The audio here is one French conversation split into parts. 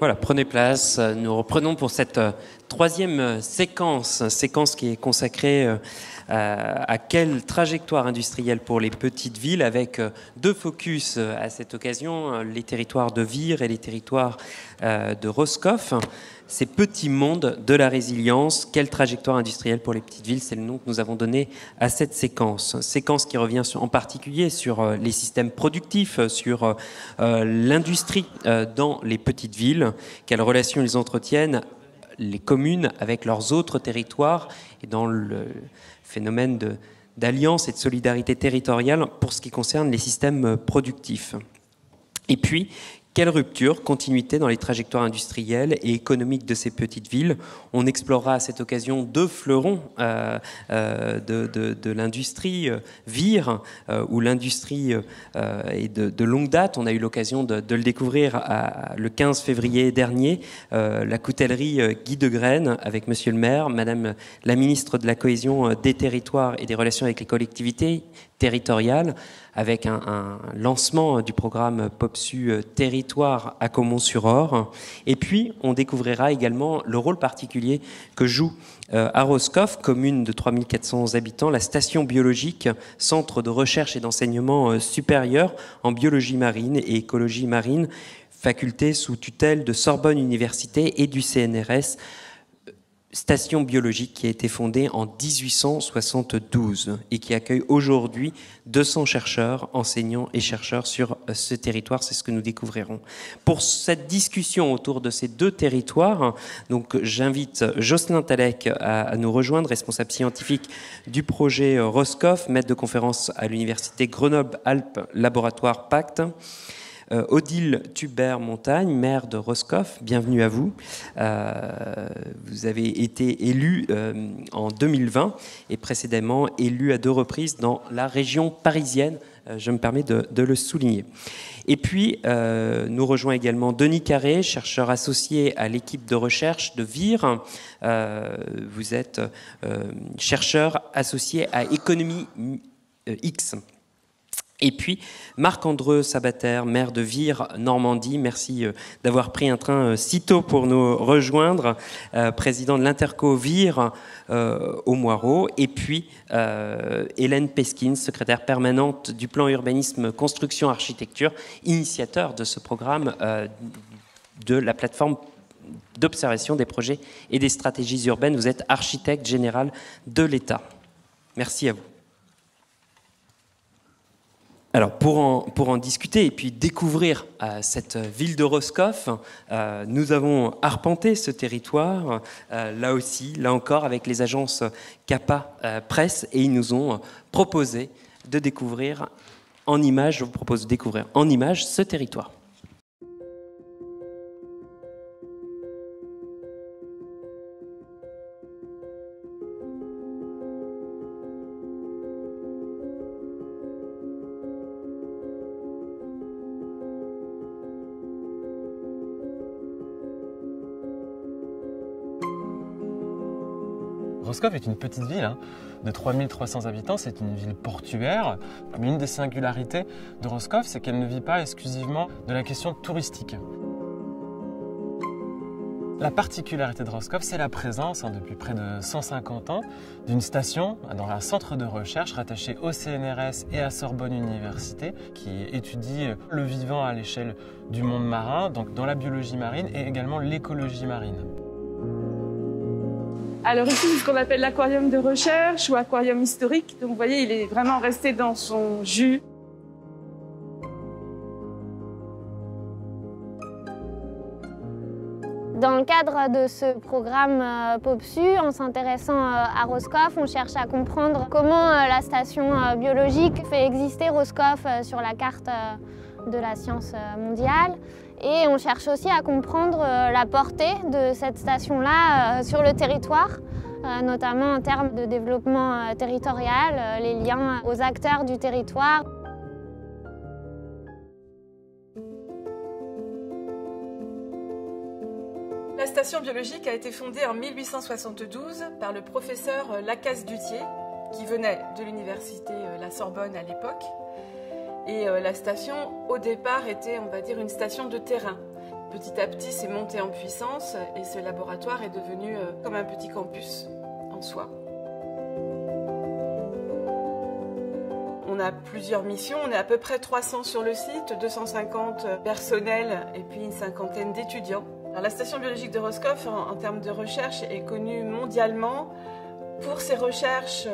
Voilà, prenez place. Nous reprenons pour cette troisième séquence qui est consacrée à quelle trajectoire industrielle pour les petites villes, avec deux focus à cette occasion, les territoires de Vire et les territoires de Roscoff. Ces petits mondes de la résilience, quelle trajectoire industrielle pour les petites villes, c'est le nom que nous avons donné à cette séquence. Séquence qui revient en particulier sur les systèmes productifs, sur l'industrie dans les petites villes, quelles relations ils entretiennent, les communes avec leurs autres territoires, et dans le phénomène d'alliance et de solidarité territoriale pour ce qui concerne les systèmes productifs. Et puis, quelle rupture, continuité dans les trajectoires industrielles et économiques de ces petites villes. On explorera à cette occasion deux fleurons de l'industrie, Vire, où l'industrie est de longue date. On a eu l'occasion de le découvrir le 15 février dernier, la coutellerie Guy Degraine, avec Monsieur le maire, Madame la ministre de la Cohésion des territoires et des relations avec les collectivités territoriales, avec un lancement du programme POPSU Territoire à Caumont-sur-Orge. Et puis, on découvrira également le rôle particulier que joue à Roscoff, commune de 3400 habitants, la station biologique, centre de recherche et d'enseignement supérieur en biologie marine et écologie marine, faculté sous tutelle de Sorbonne Université et du CNRS, station biologique qui a été fondée en 1872 et qui accueille aujourd'hui 200 chercheurs, enseignants et chercheurs sur ce territoire. C'est ce que nous découvrirons. Pour cette discussion autour de ces deux territoires, donc j'invite Jocelyn Talec à nous rejoindre, responsable scientifique du projet Roscoff, maître de conférence à l'université Grenoble-Alpes Laboratoire Pacte. Odile Thubert-Montagne, maire de Roscoff, bienvenue à vous. Vous avez été élu en 2020 et précédemment élu à 2 reprises dans la région parisienne. Je me permets de le souligner. Et puis, nous rejoint également Denis Carré, chercheur associé à l'équipe de recherche de Vire. Vous êtes chercheur associé à Économie X. Et puis, Marc-André Sabater, maire de Vire, Normandie, merci d'avoir pris un train si tôt pour nous rejoindre, président de l'Interco Vire au Moireau. Et puis, Hélène Peskins, secrétaire permanente du plan urbanisme construction architecture, initiateur de ce programme de la plateforme d'observation des projets et des stratégies urbaines. Vous êtes architecte général de l'État. Merci à vous. Alors, pour en discuter et puis découvrir cette ville de Roscoff, nous avons arpenté ce territoire, là encore, avec les agences CAPA Presse, et ils nous ont proposé de découvrir en images, je vous propose de découvrir en images ce territoire. Roscoff est une petite ville de 3300 habitants, c'est une ville portuaire. Mais une des singularités de Roscoff, c'est qu'elle ne vit pas exclusivement de la question touristique. La particularité de Roscoff, c'est la présence, depuis près de 150 ans, d'une station dans un centre de recherche rattaché au CNRS et à Sorbonne Université, qui étudie le vivant à l'échelle du monde marin, donc dans la biologie marine et également l'écologie marine. Alors ici, c'est ce qu'on appelle l'aquarium de recherche ou aquarium historique. Donc vous voyez, il est vraiment resté dans son jus. Dans le cadre de ce programme POPSU, en s'intéressant à Roscoff, on cherche à comprendre comment la station biologique fait exister Roscoff sur la carte de la science mondiale. Et on cherche aussi à comprendre la portée de cette station-là sur le territoire, notamment en termes de développement territorial, les liens aux acteurs du territoire. La station biologique a été fondée en 1872 par le professeur Lacasse-Duthier, qui venait de l'université La Sorbonne à l'époque. Et la station, au départ, était, on va dire, une station de terrain. Petit à petit, c'est monté en puissance et ce laboratoire est devenu comme un petit campus en soi. On a plusieurs missions, on est à peu près 300 sur le site, 250 personnels et puis une cinquantaine d'étudiants. La station biologique de Roscoff, en termes de recherche, est connue mondialement pour ses recherches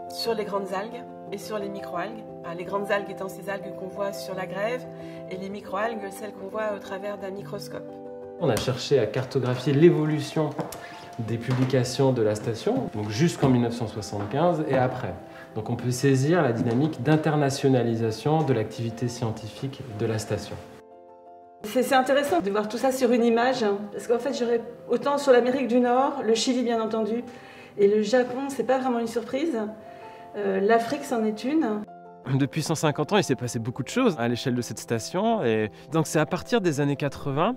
sur les grandes algues et sur les microalgues. Les grandes algues étant ces algues qu'on voit sur la grève et les microalgues, celles qu'on voit au travers d'un microscope. On a cherché à cartographier l'évolution des publications de la station, donc jusqu'en 1975 et après. Donc on peut saisir la dynamique d'internationalisation de l'activité scientifique de la station. C'est intéressant de voir tout ça sur une image, parce qu'en fait j'aurais autant sur l'Amérique du Nord, le Chili bien entendu, et le Japon, c'est pas vraiment une surprise. L'Afrique c'en est une. Depuis 150 ans, il s'est passé beaucoup de choses à l'échelle de cette station. Et donc c'est à partir des années 80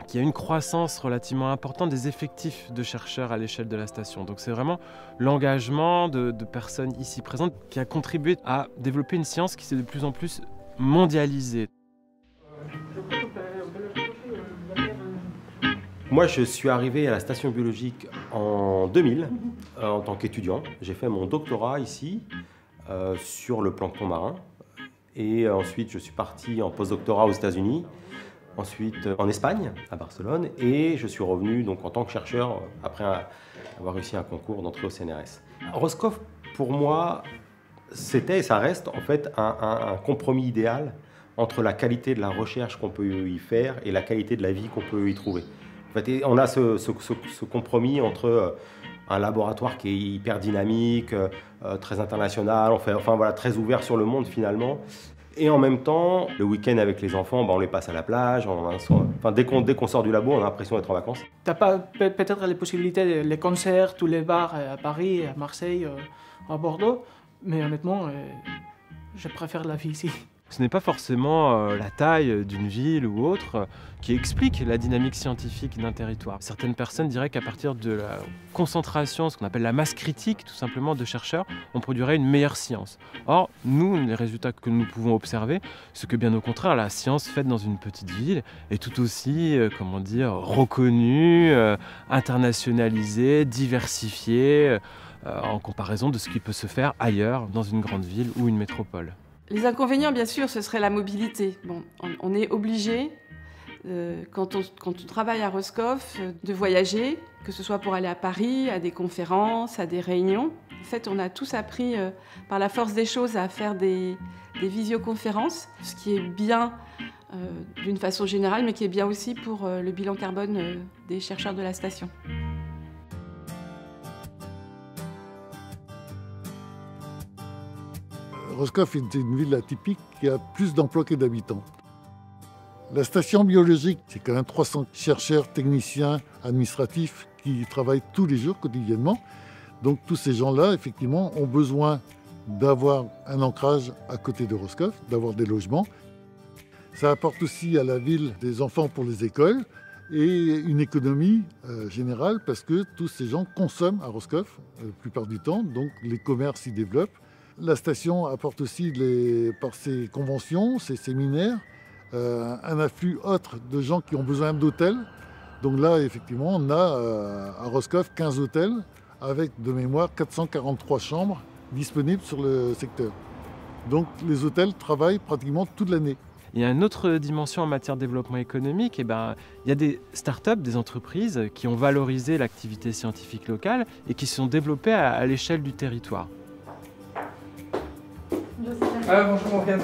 qu'il y a une croissance relativement importante des effectifs de chercheurs à l'échelle de la station. Donc c'est vraiment l'engagement de personnes ici présentes qui a contribué à développer une science qui s'est de plus en plus mondialisée. Moi, je suis arrivé à la station biologique en 2000 en tant qu'étudiant. J'ai fait mon doctorat ici sur le plancton marin. Et ensuite, je suis parti en postdoctorat aux États-Unis, ensuite en Espagne, à Barcelone. Et je suis revenu donc, en tant que chercheur après avoir réussi un concours d'entrée au CNRS. Roscoff, pour moi, c'était et ça reste en fait un compromis idéal entre la qualité de la recherche qu'on peut y faire et la qualité de la vie qu'on peut y trouver. En fait, on a ce compromis entre un laboratoire qui est hyper dynamique, très international, voilà, très ouvert sur le monde finalement. Et en même temps, le week-end avec les enfants, on les passe à la plage. Dès qu'on sort du labo, on a l'impression d'être en vacances. Tu n'as pas peut-être les possibilités, les concerts, tous les bars à Paris, à Marseille, à Bordeaux, mais honnêtement, je préfère la vie ici. Ce n'est pas forcément la taille d'une ville ou autre qui explique la dynamique scientifique d'un territoire. Certaines personnes diraient qu'à partir de la concentration, ce qu'on appelle la masse critique tout simplement de chercheurs, on produirait une meilleure science. Or, nous, les résultats que nous pouvons observer, c'est que bien au contraire, la science faite dans une petite ville est tout aussi, reconnue, internationalisée, diversifiée, en comparaison de ce qui peut se faire ailleurs dans une grande ville ou une métropole. Les inconvénients, bien sûr, ce serait la mobilité. Bon, on est obligé, quand on travaille à Roscoff, de voyager, que ce soit pour aller à Paris, à des conférences, à des réunions. En fait, on a tous appris, par la force des choses, à faire des visioconférences, ce qui est bien d'une façon générale, mais qui est bien aussi pour le bilan carbone des chercheurs de la station. Roscoff est une ville atypique qui a plus d'emplois que d'habitants. La station biologique, c'est quand même 300 chercheurs, techniciens, administratifs qui travaillent tous les jours, quotidiennement. Donc tous ces gens-là, effectivement, ont besoin d'avoir un ancrage à côté de Roscoff, d'avoir des logements. Ça apporte aussi à la ville des enfants pour les écoles et une économie générale parce que tous ces gens consomment à Roscoff la plupart du temps, donc les commerces s'y développent. La station apporte aussi, par ses conventions, ses séminaires, un afflux autre de gens qui ont besoin d'hôtels. Donc là, effectivement, on a à Roscoff 15 hôtels avec, de mémoire, 443 chambres disponibles sur le secteur. Donc les hôtels travaillent pratiquement toute l'année. Il y a une autre dimension en matière de développement économique. Il y a des startups, des entreprises qui ont valorisé l'activité scientifique locale et qui se sont développées à l'échelle du territoire. Bonjour Morgane,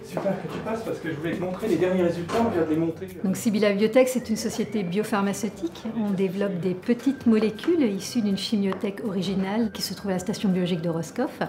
super que tu passes parce que je voulais te montrer les derniers résultats, on vient de les monter. Donc Sibilla Biotech, c'est une société biopharmaceutique. On développe des petites molécules issues d'une chimiothèque originale qui se trouve à la station biologique de Roscoff.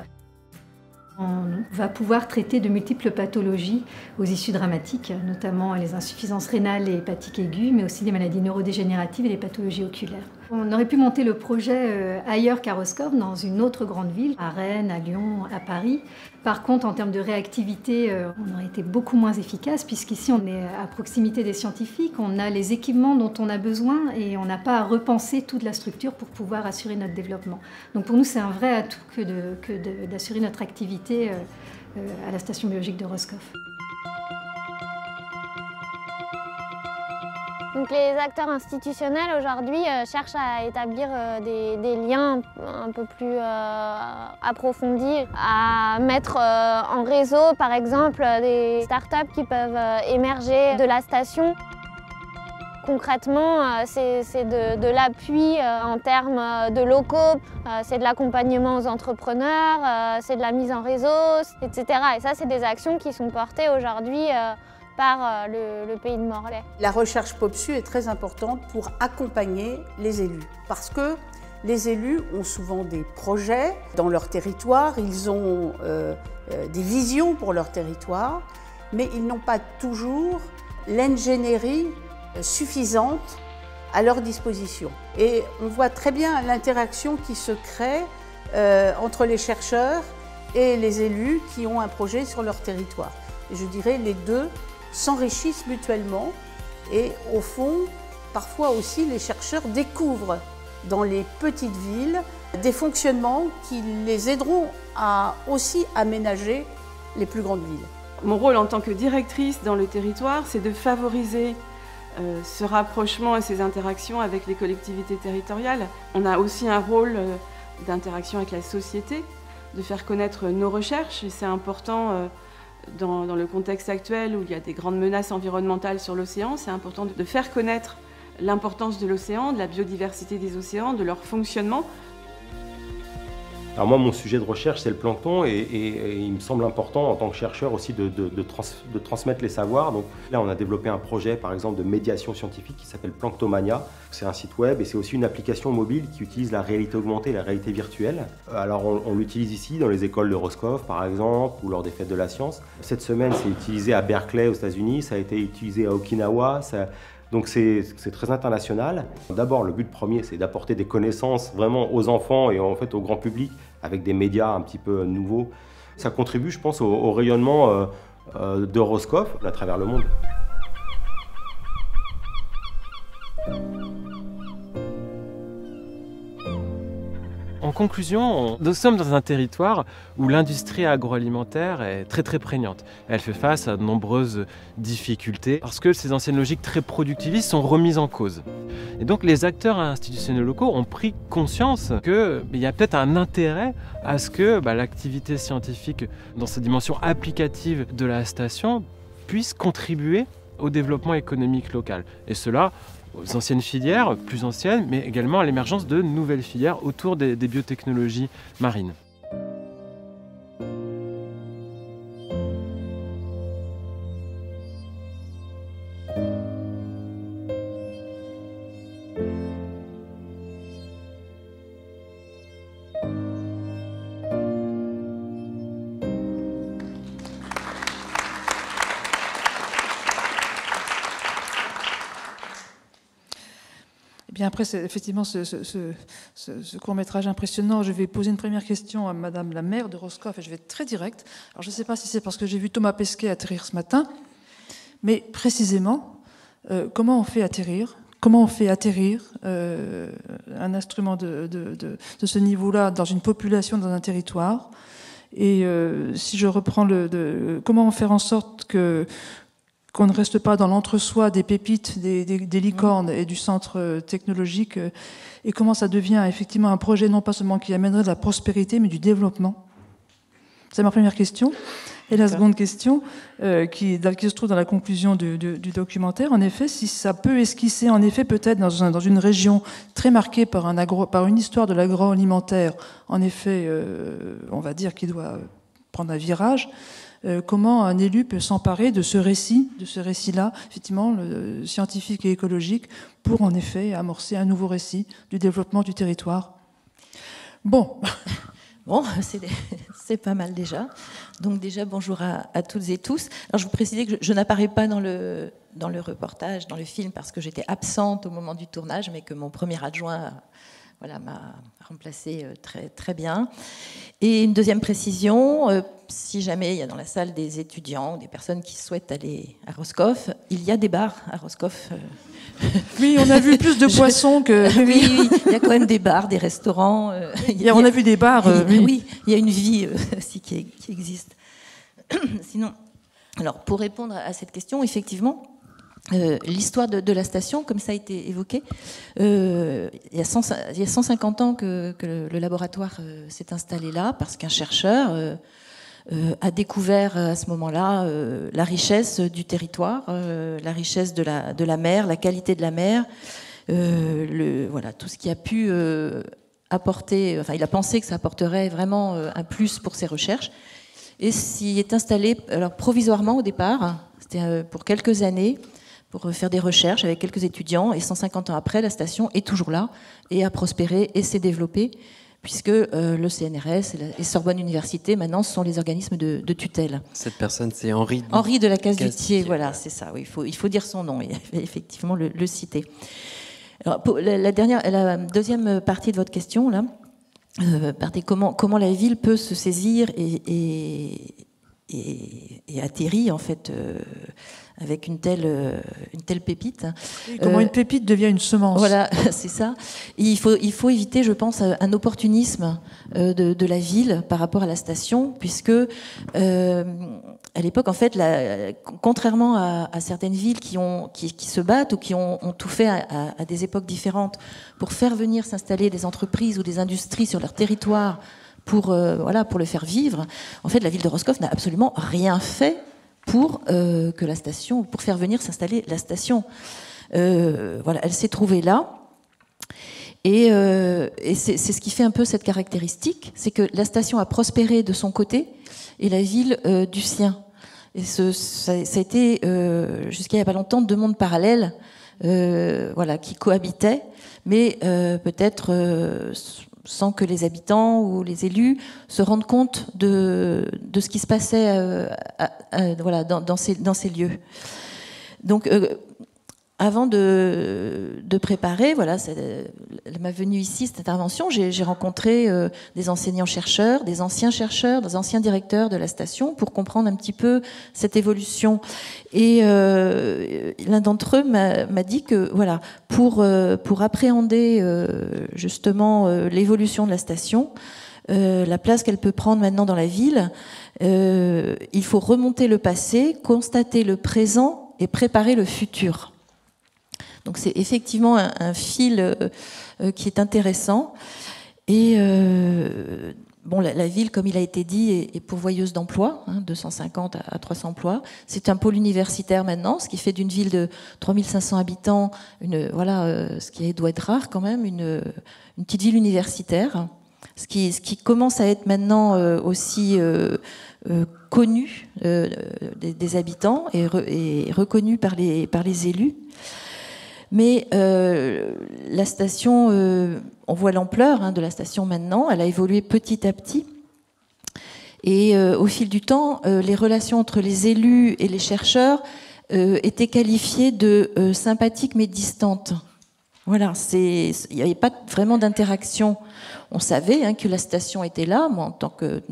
On va pouvoir traiter de multiples pathologies aux issues dramatiques, notamment les insuffisances rénales et hépatiques aiguës, mais aussi des maladies neurodégénératives et les pathologies oculaires. On aurait pu monter le projet ailleurs qu'à Roscoff, dans une autre grande ville, à Rennes, à Lyon, à Paris. Par contre, en termes de réactivité, on aurait été beaucoup moins efficace, puisqu'ici on est à proximité des scientifiques, on a les équipements dont on a besoin et on n'a pas à repenser toute la structure pour pouvoir assurer notre développement. Donc pour nous, c'est un vrai atout que d'assurer notre activité à la station biologique de Roscoff. Donc les acteurs institutionnels aujourd'hui cherchent à établir des liens un peu plus approfondis, à mettre en réseau par exemple des startups qui peuvent émerger de la station. Concrètement, c'est de l'appui en termes de locaux, c'est de l'accompagnement aux entrepreneurs, c'est de la mise en réseau, etc. Et ça, c'est des actions qui sont portées aujourd'hui par le pays de Morlaix. La recherche POPSU est très importante pour accompagner les élus, parce que les élus ont souvent des projets dans leur territoire, ils ont des visions pour leur territoire, mais ils n'ont pas toujours l'ingénierie suffisante à leur disposition. Et on voit très bien l'interaction qui se crée entre les chercheurs et les élus qui ont un projet sur leur territoire. Et je dirais les deux s'enrichissent mutuellement et au fond, parfois aussi les chercheurs découvrent dans les petites villes des fonctionnements qui les aideront à aussi aménager les plus grandes villes. Mon rôle en tant que directrice dans le territoire, c'est de favoriser ce rapprochement et ces interactions avec les collectivités territoriales. On a aussi un rôle d'interaction avec la société, de faire connaître nos recherches, et c'est important dans le contexte actuel où il y a des grandes menaces environnementales sur l'océan, c'est important de faire connaître l'importance de l'océan, de la biodiversité des océans, de leur fonctionnement. Alors moi, mon sujet de recherche, c'est le plancton et il me semble important en tant que chercheur aussi de transmettre les savoirs. Donc là, on a développé un projet, par exemple, de médiation scientifique qui s'appelle Planctomania. C'est un site web et c'est aussi une application mobile qui utilise la réalité augmentée et la réalité virtuelle. Alors on l'utilise ici dans les écoles de Roscoff, par exemple, ou lors des fêtes de la science. Cette semaine, c'est utilisé à Berkeley, aux États-Unis. Ça a été utilisé à Okinawa. Donc c'est très international. D'abord, le but premier, c'est d'apporter des connaissances vraiment aux enfants et en fait au grand public avec des médias un petit peu nouveaux. Ça contribue, je pense, au rayonnement de Roscoff à travers le monde. En conclusion, nous sommes dans un territoire où l'industrie agroalimentaire est très prégnante. Elle fait face à de nombreuses difficultés parce que ces anciennes logiques très productivistes sont remises en cause. Et donc les acteurs institutionnels locaux ont pris conscience qu'il y a peut-être un intérêt à ce que l'activité scientifique dans sa dimension applicative de la station puisse contribuer au développement économique local. Et cela aux anciennes filières, plus anciennes, mais également à l'émergence de nouvelles filières autour des biotechnologies marines. Bien après, effectivement, ce court-métrage impressionnant, je vais poser une première question à Madame la maire de Roscoff, et je vais être très directe. Alors, je ne sais pas si c'est parce que j'ai vu Thomas Pesquet atterrir ce matin, mais précisément, comment on fait atterrir un instrument de ce niveau-là dans une population, dans un territoire. Et si je reprends comment faire en sorte qu'on ne reste pas dans l'entre-soi des pépites, des licornes et du centre technologique, et comment ça devient effectivement un projet non pas seulement qui amènerait de la prospérité, mais du développement. C'est ma première question. Et la seconde question, qui se trouve dans la conclusion du documentaire, en effet, si ça peut esquisser, en effet, peut-être dans une région très marquée par une histoire de l'agroalimentaire, en effet, on va dire qu'il doit prendre un virage, comment un élu peut s'emparer de ce récit-là, effectivement, scientifique et écologique, pour en effet amorcer un nouveau récit du développement du territoire. Bon, c'est pas mal déjà. Donc déjà, bonjour à toutes et tous. Alors je vous précisais que je n'apparais pas dans le reportage, dans le film, parce que j'étais absente au moment du tournage, mais que mon premier adjoint m'a remplacée très bien. Et une deuxième précision, si jamais il y a dans la salle des étudiants ou des personnes qui souhaitent aller à Roscoff, il y a des bars à Roscoff. Oui, on a vu plus de poissons que... Oui, il y a quand même des bars, des restaurants. On a vu des bars, oui, il y a une vie aussi qui existe. Sinon, alors pour répondre à cette question, effectivement, l'histoire de la station, comme ça a été évoqué. Il y a 150 ans que le laboratoire s'est installé là, parce qu'un chercheur a découvert à ce moment-là la richesse du territoire, la richesse de la mer, la qualité de la mer, voilà, tout ce qui a pu apporter, enfin il a pensé que ça apporterait vraiment un plus pour ses recherches, et s'y est installé alors, provisoirement au départ, c'était pour quelques années, pour faire des recherches avec quelques étudiants, et 150 ans après, la station est toujours là, et a prospéré, et s'est développée, puisque le CNRS et Sorbonne Université, maintenant, sont les organismes de tutelle. Cette personne, c'est Henri de la Casse-du-Thier, voilà, c'est ça, oui, il faut dire son nom, et effectivement le citer. Alors, pour la deuxième partie de votre question, là, comment la ville peut se saisir et atterrit, en fait, avec une telle pépite. Et comment une pépite devient une semence. Voilà, c'est ça. Il faut éviter, je pense, un opportunisme de la ville par rapport à la station, puisque à l'époque, en fait, contrairement à certaines villes qui se battent ou qui ont tout fait à des époques différentes pour faire venir s'installer des entreprises ou des industries sur leur territoire pour le faire vivre, en fait, la ville de Roscoff n'a absolument rien fait pour faire venir s'installer la station. Voilà, elle s'est trouvée là. Et c'est ce qui fait un peu cette caractéristique, c'est que la station a prospéré de son côté et la ville du sien. Et ça a été, jusqu'à il n'y a pas longtemps, deux mondes parallèles qui cohabitaient, mais peut-être sans que les habitants ou les élus se rendent compte de ce qui se passait dans ces lieux. Donc, avant de préparer ma venue ici, cette intervention, j'ai rencontré des enseignants-chercheurs, des anciens chercheurs, des anciens directeurs de la station pour comprendre un petit peu cette évolution. Et l'un d'entre eux m'a dit que pour appréhender justement l'évolution de la station, la place qu'elle peut prendre maintenant dans la ville, il faut remonter le passé, constater le présent et préparer le futur. Donc c'est effectivement un fil qui est intéressant. Et la ville, comme il a été dit, est pourvoyeuse d'emplois, 250 à 300 emplois. C'est un pôle universitaire maintenant, ce qui fait d'une ville de 3500 habitants, ce qui doit être rare quand même, une petite ville universitaire. Ce qui commence à être maintenant aussi connu des habitants et reconnu par les élus. Mais la station, on voit l'ampleur de la station maintenant, elle a évolué petit à petit. Et au fil du temps, les relations entre les élus et les chercheurs étaient qualifiées de sympathiques mais distantes. Voilà, il n'y avait pas vraiment d'interaction. On savait que la station était là. Moi, en tant que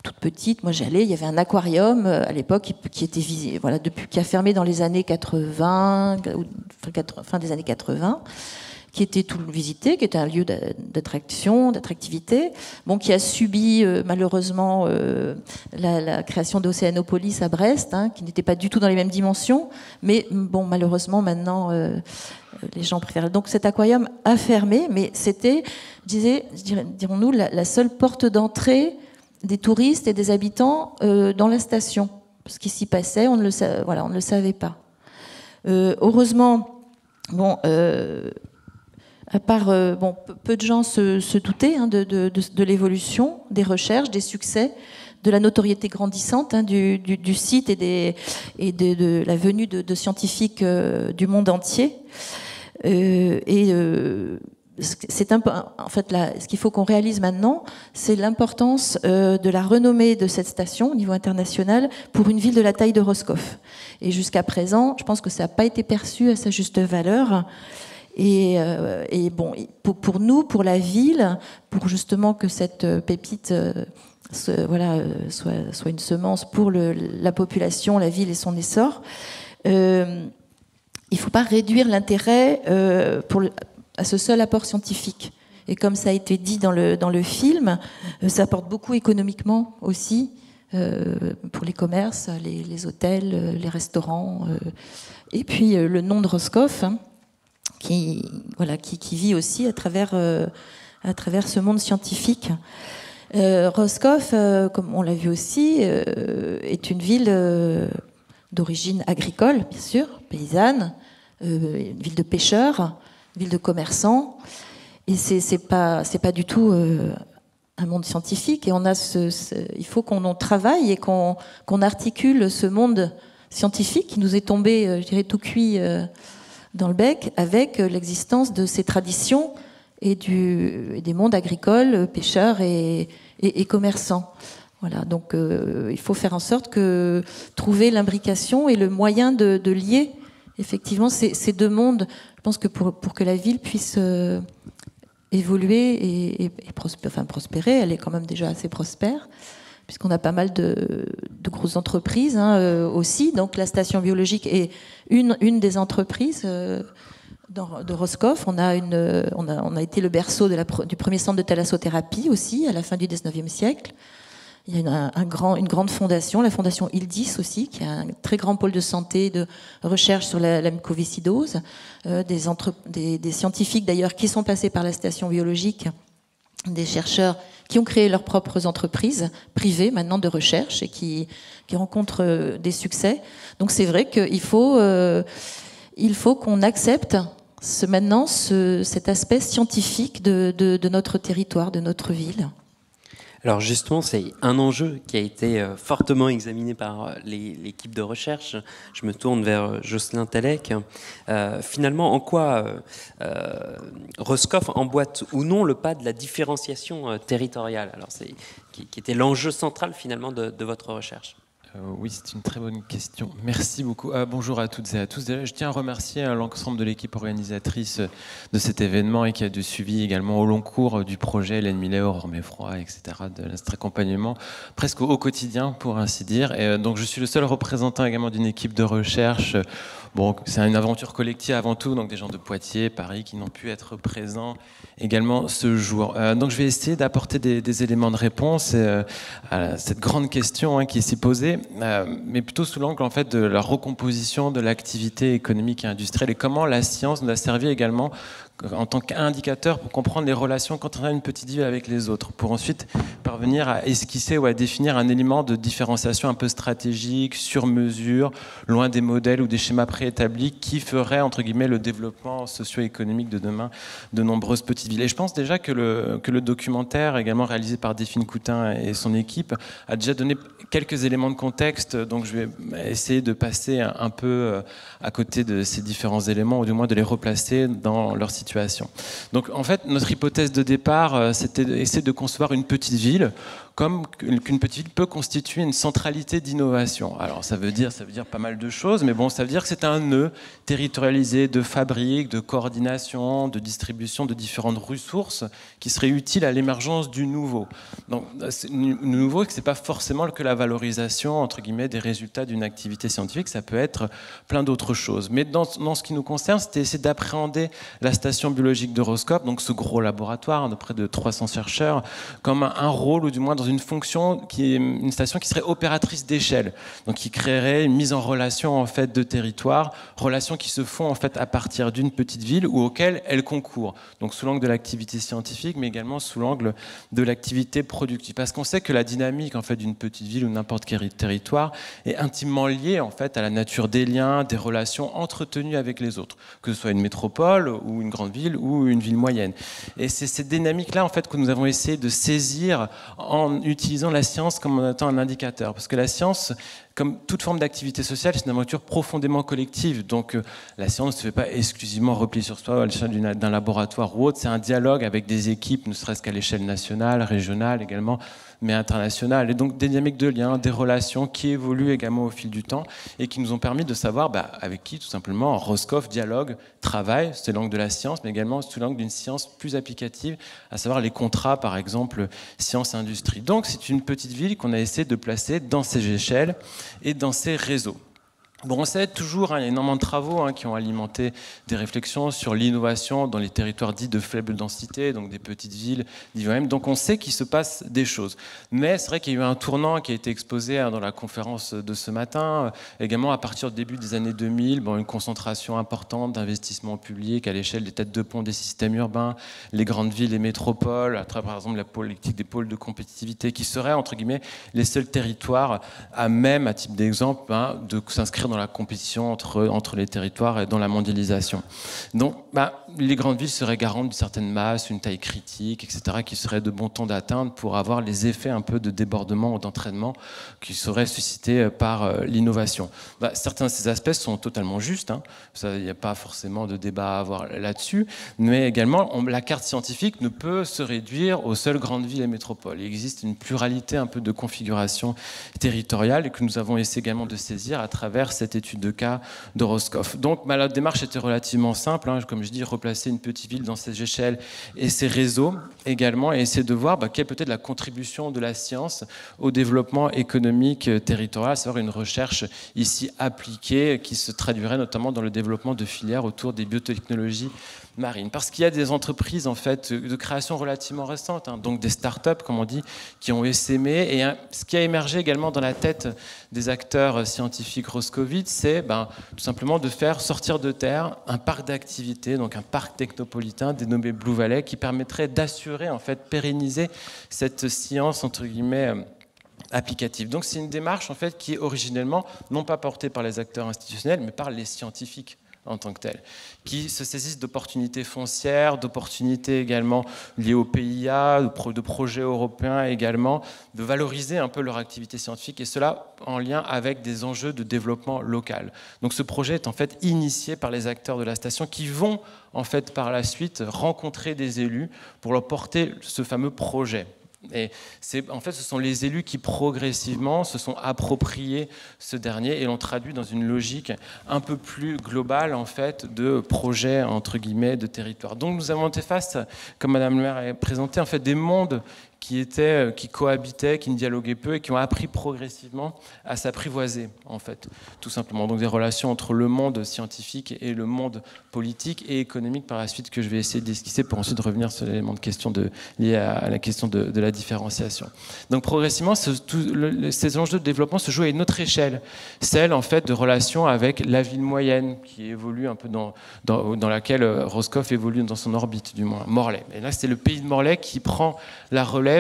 toute petite, j'allais, il y avait un aquarium à l'époque qui était visé, qui a fermé dans les années 80, fin des années 80, qui était tout visité, qui était un lieu d'attractivité, qui a subi malheureusement la création d'Océanopolis à Brest, qui n'était pas du tout dans les mêmes dimensions, mais malheureusement maintenant les gens préfèrent. Donc cet aquarium a fermé, mais c'était, dirons-nous, la seule porte d'entrée des touristes et des habitants dans la station. Ce qui s'y passait, on ne le savait pas. Heureusement, à part, peu de gens se doutaient de l'évolution, des recherches, des succès, de la notoriété grandissante du site et de la venue de scientifiques du monde entier. C'est un peu, en fait, ce qu'il faut qu'on réalise maintenant, c'est l'importance de la renommée de cette station au niveau international pour une ville de la taille de Roscoff. Et jusqu'à présent, je pense que ça n'a pas été perçu à sa juste valeur. Et pour nous, pour la ville, pour justement que cette pépite soit une semence pour la population, la ville et son essor, il ne faut pas réduire l'intérêt à ce seul apport scientifique. Et comme ça a été dit dans le film, ça apporte beaucoup économiquement aussi, pour les commerces, les hôtels, les restaurants, et puis le nom de Roscoff, hein, qui vit aussi à travers ce monde scientifique. Roscoff, comme on l'a vu aussi, est une ville d'origine agricole, bien sûr, paysanne, une ville de pêcheurs, une ville de commerçants, et c'est pas du tout un monde scientifique. Et il faut qu'on travaille et qu'on articule ce monde scientifique qui nous est tombé, je dirais, tout cuit dans le bec, avec l'existence de ces traditions et des mondes agricoles, pêcheurs et commerçants. Voilà, donc il faut faire en sorte que trouver l'imbrication et le moyen de lier effectivement ces deux mondes. Je pense que pour que la ville puisse évoluer et prospérer, elle est quand même déjà assez prospère, puisqu'on a pas mal de grosses entreprises aussi. Donc la station biologique est une des entreprises de Roscoff. On a été le berceau du premier centre de thalassothérapie aussi, à la fin du 19e siècle. Il y a une grande fondation, la fondation Ildis aussi, qui a un très grand pôle de santé, de recherche sur la mucoviscidose. Des scientifiques d'ailleurs qui sont passés par la station biologique, des chercheurs qui ont créé leurs propres entreprises privées maintenant de recherche et qui rencontrent des succès. Donc c'est vrai qu'il faut qu'on accepte maintenant cet aspect scientifique de notre territoire, de notre ville. Alors justement, c'est un enjeu qui a été fortement examiné par l'équipe de recherche. Je me tourne vers Jocelyn Tallec. Finalement, en quoi Roscoff emboîte ou non le pas de la différenciation territoriale? Alors, qui était l'enjeu central finalement de votre recherche. Oui, c'est une très bonne question. Merci beaucoup. Bonjour à toutes et à tous. Je tiens à remercier l'ensemble de l'équipe organisatrice de cet événement et qui a suivi également au long cours du projet Hélène Millet, Aurore Meffroy, etc., de notre accompagnement presque au quotidien, pour ainsi dire. Et donc, je suis le seul représentant également d'une équipe de recherche. Bon, c'est une aventure collective avant tout, donc des gens de Poitiers, Paris, qui n'ont pu être présents également ce jour. Donc je vais essayer d'apporter des éléments de réponse à cette grande question qui s'est posée, mais plutôt sous l'angle en fait de la recomposition de l'activité économique et industrielle et comment la science nous a servi également en tant qu'indicateur pour comprendre les relations quand on a une petite ville avec les autres, pour ensuite parvenir à esquisser ou à définir un élément de différenciation un peu stratégique, sur mesure, loin des modèles ou des schémas préétablis qui feraient, entre guillemets, le développement socio-économique de demain de nombreuses petites villes. Et je pense déjà que le documentaire, également réalisé par Delphine Coutin et son équipe, a déjà donné quelques éléments de contexte, donc je vais essayer de passer un peu à côté de ces différents éléments, ou du moins de les replacer dans leur situation. Donc en fait, notre hypothèse de départ, c'était d'essayer de concevoir une petite ville comme qu'une petite ville peut constituer une centralité d'innovation. Alors ça veut dire pas mal de choses, mais bon, ça veut dire que c'est un nœud territorialisé de fabrique, de coordination, de distribution de différentes ressources qui seraient utiles à l'émergence du nouveau. Donc le nouveau, c'est pas forcément que la valorisation entre guillemets des résultats d'une activité scientifique, ça peut être plein d'autres choses. Mais dans ce qui nous concerne, c'était essayer d'appréhender la station biologique de Roscoff, donc ce gros laboratoire de près de 300 chercheurs, comme un rôle, ou du moins dans une fonction qui est une station qui serait opératrice d'échelle, donc qui créerait une mise en relation en fait de territoire, relations qui se font en fait à partir d'une petite ville ou auxquelles elle concourt. Donc sous l'angle de l'activité scientifique, mais également sous l'angle de l'activité productive, parce qu'on sait que la dynamique en fait d'une petite ville ou n'importe quel territoire est intimement liée en fait à la nature des liens, des relations entretenues avec les autres, que ce soit une métropole ou une grande ville ou une ville moyenne. Et c'est cette dynamique-là en fait que nous avons essayé de saisir en utilisant la science comme étant un indicateur. Parce que la science, comme toute forme d'activité sociale, c'est une aventure profondément collective. Donc la science ne se fait pas exclusivement replier sur soi à l'échelle d'un laboratoire ou autre. C'est un dialogue avec des équipes, ne serait-ce qu'à l'échelle nationale, régionale également, mais internationale. Et donc des dynamiques de liens, des relations qui évoluent également au fil du temps et qui nous ont permis de savoir avec qui, tout simplement, Roscoff dialogue, travaille, c'est l'angle de la science, mais également sous l'angle d'une science plus applicative, à savoir les contrats, par exemple, science-industrie. Donc c'est une petite ville qu'on a essayé de placer dans ces échelles et dans ces réseaux. Bon, on sait toujours, il y a énormément de travaux qui ont alimenté des réflexions sur l'innovation dans les territoires dits de faible densité, donc des petites villes d'IOM. Donc on sait qu'il se passe des choses. Mais c'est vrai qu'il y a eu un tournant qui a été exposé dans la conférence de ce matin. Également, à partir du début des années 2000, une concentration importante d'investissements publics à l'échelle des têtes de pont des systèmes urbains, les grandes villes, les métropoles, à travers par exemple la politique des pôles de compétitivité, qui seraient, entre guillemets, les seuls territoires à même, à titre d'exemple, de s'inscrire dans la compétition entre les territoires et dans la mondialisation. Donc, les grandes villes seraient garantes d'une certaine masse, une taille critique, etc., qui serait de bon ton d'atteindre pour avoir les effets un peu de débordement ou d'entraînement qui seraient suscités par l'innovation. Certains de ces aspects sont totalement justes, il n'y a pas forcément de débat à avoir là-dessus, mais également, la carte scientifique ne peut se réduire aux seules grandes villes et métropoles. Il existe une pluralité un peu de configurations territoriales et que nous avons essayé également de saisir à travers cette étude de cas de Roscoff. Donc la démarche était relativement simple, comme je dis, replacer une petite ville dans ses échelles et ses réseaux également, et essayer de voir quelle peut être la contribution de la science au développement économique territorial, à savoir une recherche ici appliquée qui se traduirait notamment dans le développement de filières autour des biotechnologies marines. Parce qu'il y a des entreprises en fait de création relativement récente, donc des start-up comme on dit, qui ont essaimé, et ce qui a émergé également dans la tête des acteurs scientifiques roscovides, c'est tout simplement de faire sortir de terre un parc d'activités, donc un parc technopolitain dénommé Blue Valley, qui permettrait d'assurer, en fait, pérenniser cette science entre guillemets applicative. Donc c'est une démarche en fait qui est originellement non pas portée par les acteurs institutionnels, mais par les scientifiques en tant que tels, qui se saisissent d'opportunités foncières, d'opportunités également liées au PIA, de projets européens également, de valoriser un peu leur activité scientifique, et cela en lien avec des enjeux de développement local. Donc ce projet est en fait initié par les acteurs de la station qui vont en fait par la suite rencontrer des élus pour leur porter ce fameux projet. Et en fait, ce sont les élus qui progressivement se sont appropriés ce dernier et l'ont traduit dans une logique un peu plus globale en fait de projet entre guillemets de territoire. Donc nous avons été face, comme Madame le maire a présenté, en fait des mondes qui cohabitaient, qui ne dialoguaient peu et qui ont appris progressivement à s'apprivoiser, en fait, tout simplement. Donc des relations entre le monde scientifique et le monde politique et économique par la suite que je vais essayer d'esquisser pour ensuite revenir sur l'élément de question lié à la question de la différenciation. Donc progressivement, ces enjeux de développement se jouent à une autre échelle, celle en fait de relations avec la ville moyenne qui évolue un peu dans laquelle Roscoff évolue dans son orbite, du moins, Morlaix. Et là, c'est le pays de Morlaix qui prend la relève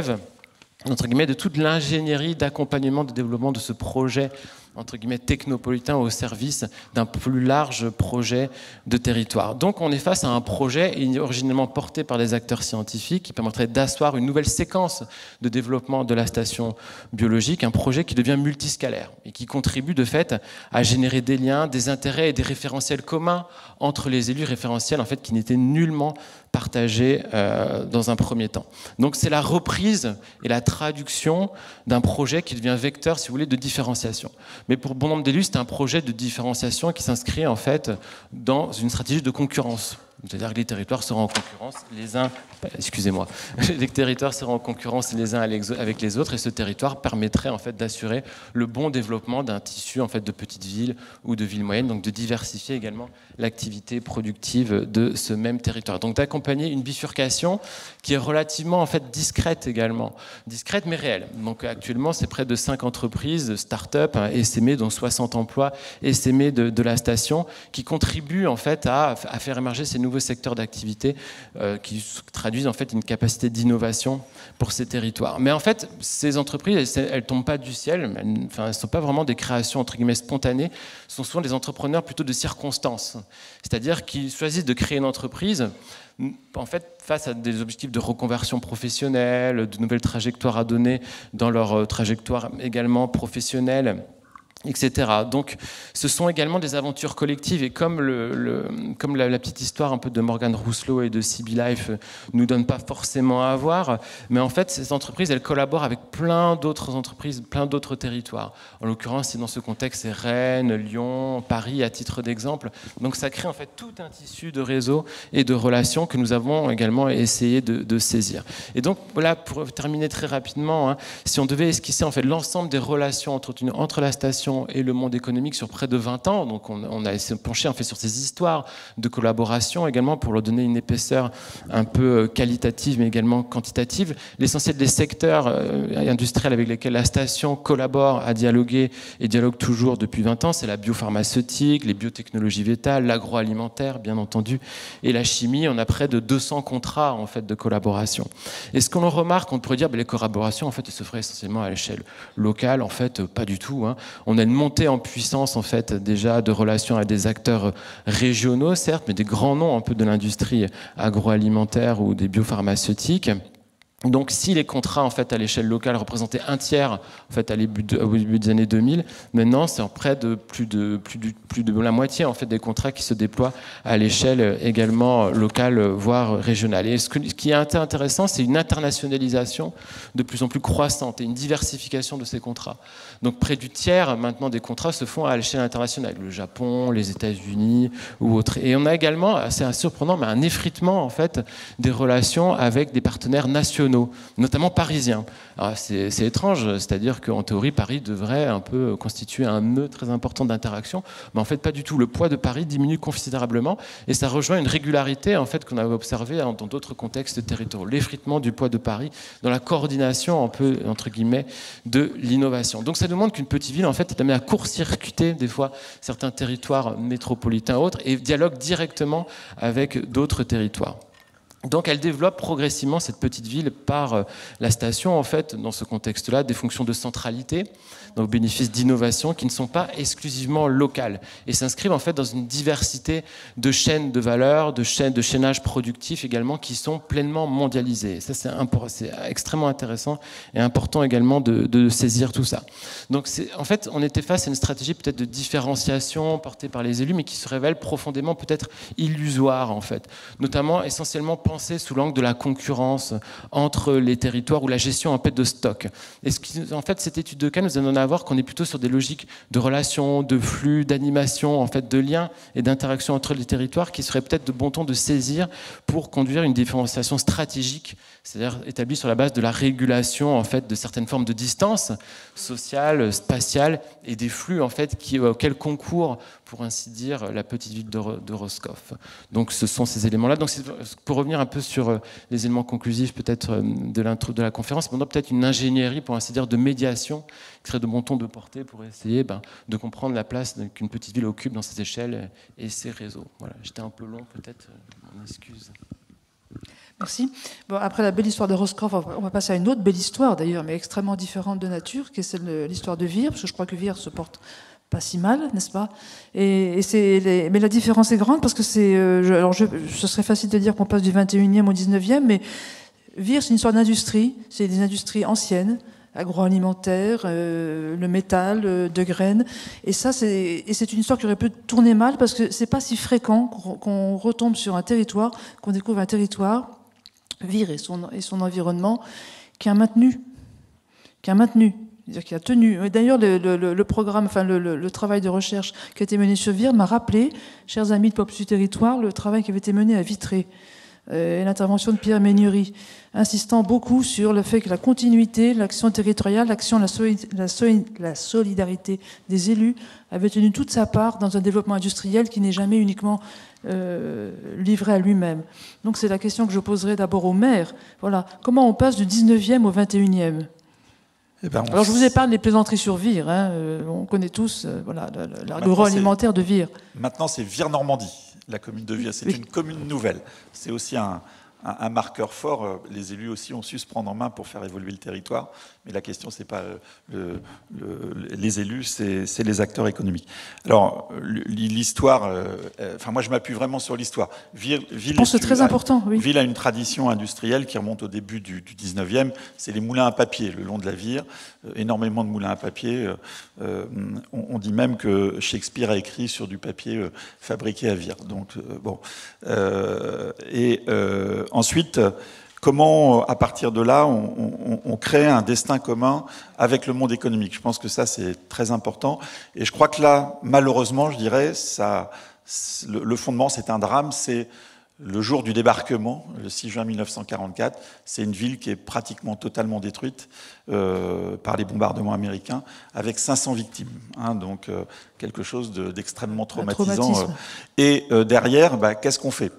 entre guillemets de toute l'ingénierie d'accompagnement de développement de ce projet entre guillemets technopolitain au service d'un plus large projet de territoire. Donc on est face à un projet originellement porté par des acteurs scientifiques qui permettrait d'asseoir une nouvelle séquence de développement de la station biologique, un projet qui devient multiscalaire et qui contribue de fait à générer des liens, des intérêts et des référentiels communs entre les élus, référentiels en fait qui n'étaient nullement partagés dans un premier temps. Donc c'est la reprise et la traduction d'un projet qui devient vecteur, si vous voulez, de différenciation. Mais pour bon nombre d'élus, c'est un projet de différenciation qui s'inscrit en fait dans une stratégie de concurrence. C'est-à-dire que les territoires seront en concurrence les uns... Excusez-moi. Les territoires seront en concurrence les uns avec les autres et ce territoire permettrait en fait d'assurer le bon développement d'un tissu en fait de petites villes ou de villes moyennes, donc de diversifier également l'activité productive de ce même territoire. Donc d'accompagner une bifurcation qui est relativement en fait discrète également. Discrète mais réelle. Donc actuellement, c'est près de 5 entreprises, start-up, essaimées, dont 60 emplois essaimés de la station, qui contribuent en fait à faire émerger ces nouveaux secteurs d'activité qui traduisent en fait une capacité d'innovation pour ces territoires. Mais en fait, ces entreprises, elles tombent pas du ciel, elles sont pas vraiment des créations entre guillemets spontanées, ce sont souvent des entrepreneurs plutôt de circonstances, c'est-à-dire qu'ils choisissent de créer une entreprise en fait face à des objectifs de reconversion professionnelle, de nouvelles trajectoires à donner dans leur trajectoire également professionnelle, etc. Donc, ce sont également des aventures collectives et comme la petite histoire un peu de Morgan Rousselot et de CB Life nous donne pas forcément à voir, mais en fait, ces entreprises, elles collaborent avec plein d'autres entreprises, plein d'autres territoires. En l'occurrence, c'est dans ce contexte, c'est Rennes, Lyon, Paris, à titre d'exemple. Donc, ça crée en fait tout un tissu de réseaux et de relations que nous avons également essayé de saisir. Et donc, voilà, pour terminer très rapidement, si on devait esquisser en fait l'ensemble des relations entretenues entre la station l'association et le monde économique sur près de 20 ans. Donc on a essayé de pencher en fait sur ces histoires de collaboration également pour leur donner une épaisseur un peu qualitative mais également quantitative. L'essentiel des secteurs industriels avec lesquels la station collabore à dialoguer et dialogue toujours depuis 20 ans, c'est la biopharmaceutique, les biotechnologies végétales, l'agroalimentaire bien entendu et la chimie. On a près de 200 contrats en fait de collaboration. Et ce qu'on remarque, on pourrait dire les collaborations en fait elles se feraient essentiellement à l'échelle locale, en fait pas du tout. On a une montée en puissance en fait déjà de relations avec des acteurs régionaux certes, mais des grands noms un peu de l'industrie agroalimentaire ou des biopharmaceutiques. Donc, si les contrats en fait à l'échelle locale représentaient un tiers en fait au début des années 2000, maintenant c'est près de plus de la moitié en fait des contrats qui se déploient à l'échelle également locale voire régionale. Et ce qui est intéressant, c'est une internationalisation de plus en plus croissante et une diversification de ces contrats. Donc, près du tiers maintenant des contrats se font à l'échelle internationale, le Japon, les États-Unis ou autres. Et on a également, assez surprenant, mais un effritement en fait des relations avec des partenaires nationaux, notamment parisiens. C'est étrange, c'est-à-dire qu'en théorie, Paris devrait un peu constituer un nœud très important d'interaction, mais en fait pas du tout. Le poids de Paris diminue considérablement et ça rejoint une régularité en fait qu'on avait observée dans d'autres contextes territoriaux, l'effritement du poids de Paris dans la coordination un peu entre guillemets de l'innovation. Donc ça nous montre qu'une petite ville en fait est amenée à court-circuiter des fois certains territoires métropolitains autres et dialogue directement avec d'autres territoires. Donc elle développe progressivement cette petite ville par la station, en fait, dans ce contexte-là, des fonctions de centralité, donc au bénéfice d'innovations qui ne sont pas exclusivement locales et s'inscrivent en fait dans une diversité de chaînes de valeur, de chaînages productifs également qui sont pleinement mondialisés. Ça, c'est extrêmement intéressant et important également de saisir tout ça. Donc en fait, on était face à une stratégie peut-être de différenciation portée par les élus, mais qui se révèle profondément peut-être illusoire en fait, notamment essentiellement pensée sous l'angle de la concurrence entre les territoires ou la gestion en fait de stock. Et en fait, cette étude de cas nous donne à voir qu'on est plutôt sur des logiques de relations, de flux, d'animation, en fait, de liens et d'interaction entre les territoires qui serait peut-être de bon ton de saisir pour conduire une différenciation stratégique, c'est-à-dire établie sur la base de la régulation en fait de certaines formes de distance sociale, spatiale et des flux en fait auxquels concourt, pour ainsi dire, la petite ville de Roscoff. Donc ce sont ces éléments-là. Donc pour revenir un peu sur les éléments conclusifs peut-être de la conférence, on a peut-être une ingénierie, pour ainsi dire, de médiation qui serait de bon ton de porter pour essayer de comprendre la place qu'une petite ville occupe dans ses échelles et ses réseaux. Voilà, j'étais un peu long peut-être, m'en excuse. Merci. Bon, après la belle histoire de Roscoff, on va passer à une autre belle histoire d'ailleurs, mais extrêmement différente de nature, qui est celle de l'histoire de Vire, parce que je crois que Vire se porte pas si mal, n'est-ce pas? Mais la différence est grande parce que ce serait facile de dire qu'on passe du 21e au 19e, mais Vire, c'est une histoire d'industrie, c'est des industries anciennes, agroalimentaire, le métal, de graines. Et ça, c'est une histoire qui aurait pu tourner mal parce que c'est pas si fréquent qu'on retombe sur un territoire, qu'on découvre un territoire, Vire et son environnement, qui a maintenu. C'est-à-dire qui a tenu. D'ailleurs, le programme, enfin le travail de recherche qui a été mené sur Vire m'a rappelé, chers amis de PopSU Territoire, le travail qui avait été mené à Vitré. L'intervention de Pierre Ménury, insistant beaucoup sur le fait que la continuité, l'action territoriale, la solidarité des élus avait tenu toute sa part dans un développement industriel qui n'est jamais uniquement livré à lui-même. Donc c'est la question que je poserai d'abord au maire. Voilà. Comment on passe du 19e au 21e ? Alors je vous épargne les plaisanteries sur Vire, on connaît tous l'agroalimentaire de Vire. Maintenant c'est Vire-Normandie, la commune de Vire, c'est une commune nouvelle. C'est aussi un marqueur fort, les élus aussi ont su se prendre en main pour faire évoluer le territoire, mais la question c'est pas les élus, c'est les acteurs économiques. Alors l'histoire, moi je m'appuie vraiment sur l'histoire. C'est très important. Oui. Ville a une tradition industrielle qui remonte au début du 19e, c'est les moulins à papier le long de la Vire, énormément de moulins à papier. On dit même que Shakespeare a écrit sur du papier fabriqué à Vire. Donc ensuite, comment, à partir de là, on crée un destin commun avec le monde économique. Je pense que ça, c'est très important. Et je crois que là, malheureusement, je dirais, le fondement, c'est un drame, c'est le jour du débarquement, le 6 juin 1944, c'est une ville qui est pratiquement totalement détruite par les bombardements américains, avec 500 victimes. Hein, donc quelque chose d'extrêmement traumatisant. Et derrière, qu'est-ce qu'on fait?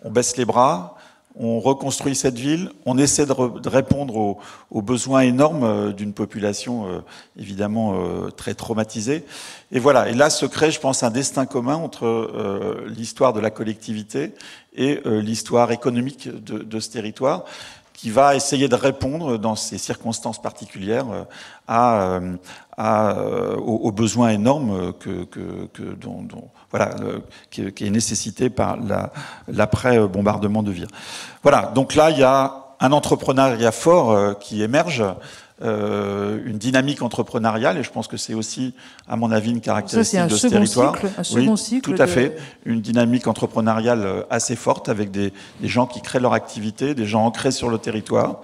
On baisse les bras, on reconstruit cette ville, on essaie de répondre aux besoins énormes d'une population évidemment très traumatisée. Et voilà, et là se crée, je pense, un destin commun entre l'histoire de la collectivité et l'histoire économique de ce territoire, qui va essayer de répondre dans ces circonstances particulières aux besoins énormes qui est nécessité par l'après-bombardement de Vire. Voilà, donc là, il y a un entrepreneuriat fort qui émerge, une dynamique entrepreneuriale, et je pense que c'est aussi, à mon avis, une caractéristique de ce territoire. Un second cycle. Tout à fait. Une dynamique entrepreneuriale assez forte, avec des gens qui créent leur activité, des gens ancrés sur le territoire,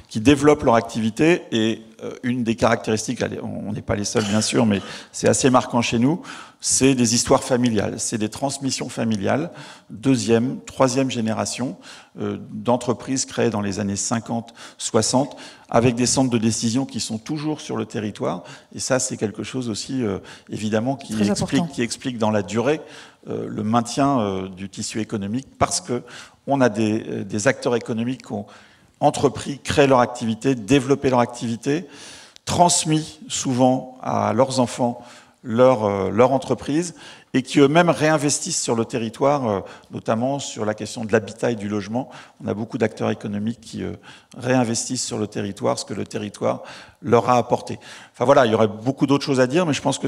qui développent leur activité. Et une des caractéristiques, on n'est pas les seuls bien sûr, mais c'est assez marquant chez nous, c'est des histoires familiales, c'est des transmissions familiales, deuxième, troisième génération d'entreprises créées dans les années 50, 60, avec des centres de décision qui sont toujours sur le territoire. Et ça, c'est quelque chose aussi, évidemment, qui explique dans la durée le maintien du tissu économique, parce qu'on a des acteurs économiques qui ont entrepris, créé leur activité, développé leur activité, transmis souvent à leurs enfants leur entreprise, et qui eux-mêmes réinvestissent sur le territoire, notamment sur la question de l'habitat et du logement. On a beaucoup d'acteurs économiques qui réinvestissent sur le territoire ce que le territoire leur a apporté. Enfin voilà, il y aurait beaucoup d'autres choses à dire, mais je pense que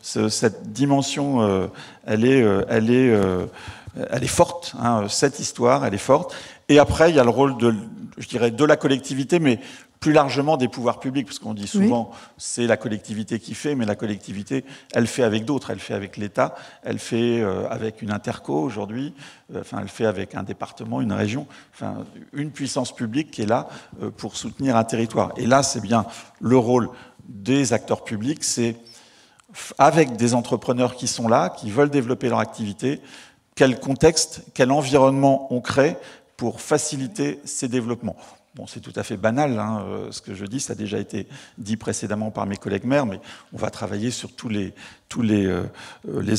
cette dimension, elle est forte. Hein, cette histoire, elle est forte. Et après, il y a le rôle de la collectivité, mais plus largement des pouvoirs publics, parce qu'on dit souvent c'est la collectivité qui fait, mais la collectivité, elle fait avec d'autres, elle fait avec l'État, elle fait avec une interco aujourd'hui, elle fait avec un département, une région, une puissance publique qui est là pour soutenir un territoire. Et là, c'est bien le rôle des acteurs publics, c'est avec des entrepreneurs qui sont là, qui veulent développer leur activité, quel contexte, quel environnement on crée pour faciliter ces développements. Bon, c'est tout à fait banal, hein, ce que je dis, ça a déjà été dit précédemment par mes collègues maires, mais on va travailler sur tous les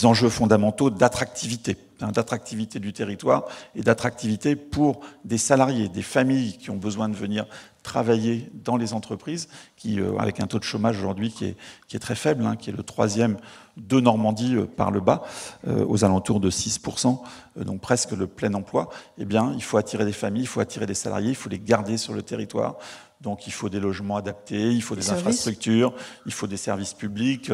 enjeux fondamentaux d'attractivité, d'attractivité du territoire et d'attractivité pour des salariés, des familles qui ont besoin de venir travailler dans les entreprises, avec un taux de chômage aujourd'hui qui est très faible, hein, qui est le 3e de Normandie par le bas, aux alentours de 6%, donc presque le plein emploi. Eh bien, il faut attirer des familles, il faut attirer des salariés, il faut les garder sur le territoire. Donc il faut des logements adaptés, il faut des infrastructures, il faut des services publics,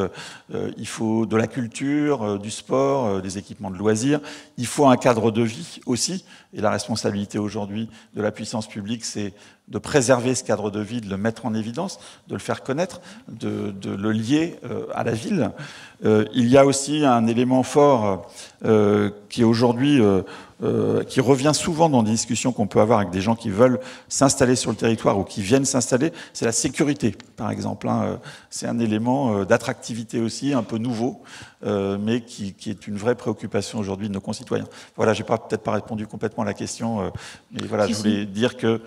il faut de la culture, du sport, des équipements de loisirs. Il faut un cadre de vie aussi. Et la responsabilité aujourd'hui de la puissance publique, c'est de préserver ce cadre de vie, de le mettre en évidence, de le faire connaître, de le lier à la ville. Il y a aussi un élément fort qui aujourd'hui... qui revient souvent dans des discussions qu'on peut avoir avec des gens qui veulent s'installer sur le territoire ou qui viennent s'installer, c'est la sécurité, par exemple. Hein. C'est un élément d'attractivité aussi, un peu nouveau, mais qui est une vraie préoccupation aujourd'hui de nos concitoyens. Voilà, j'ai peut-être pas répondu complètement à la question, mais voilà, je voulais dire que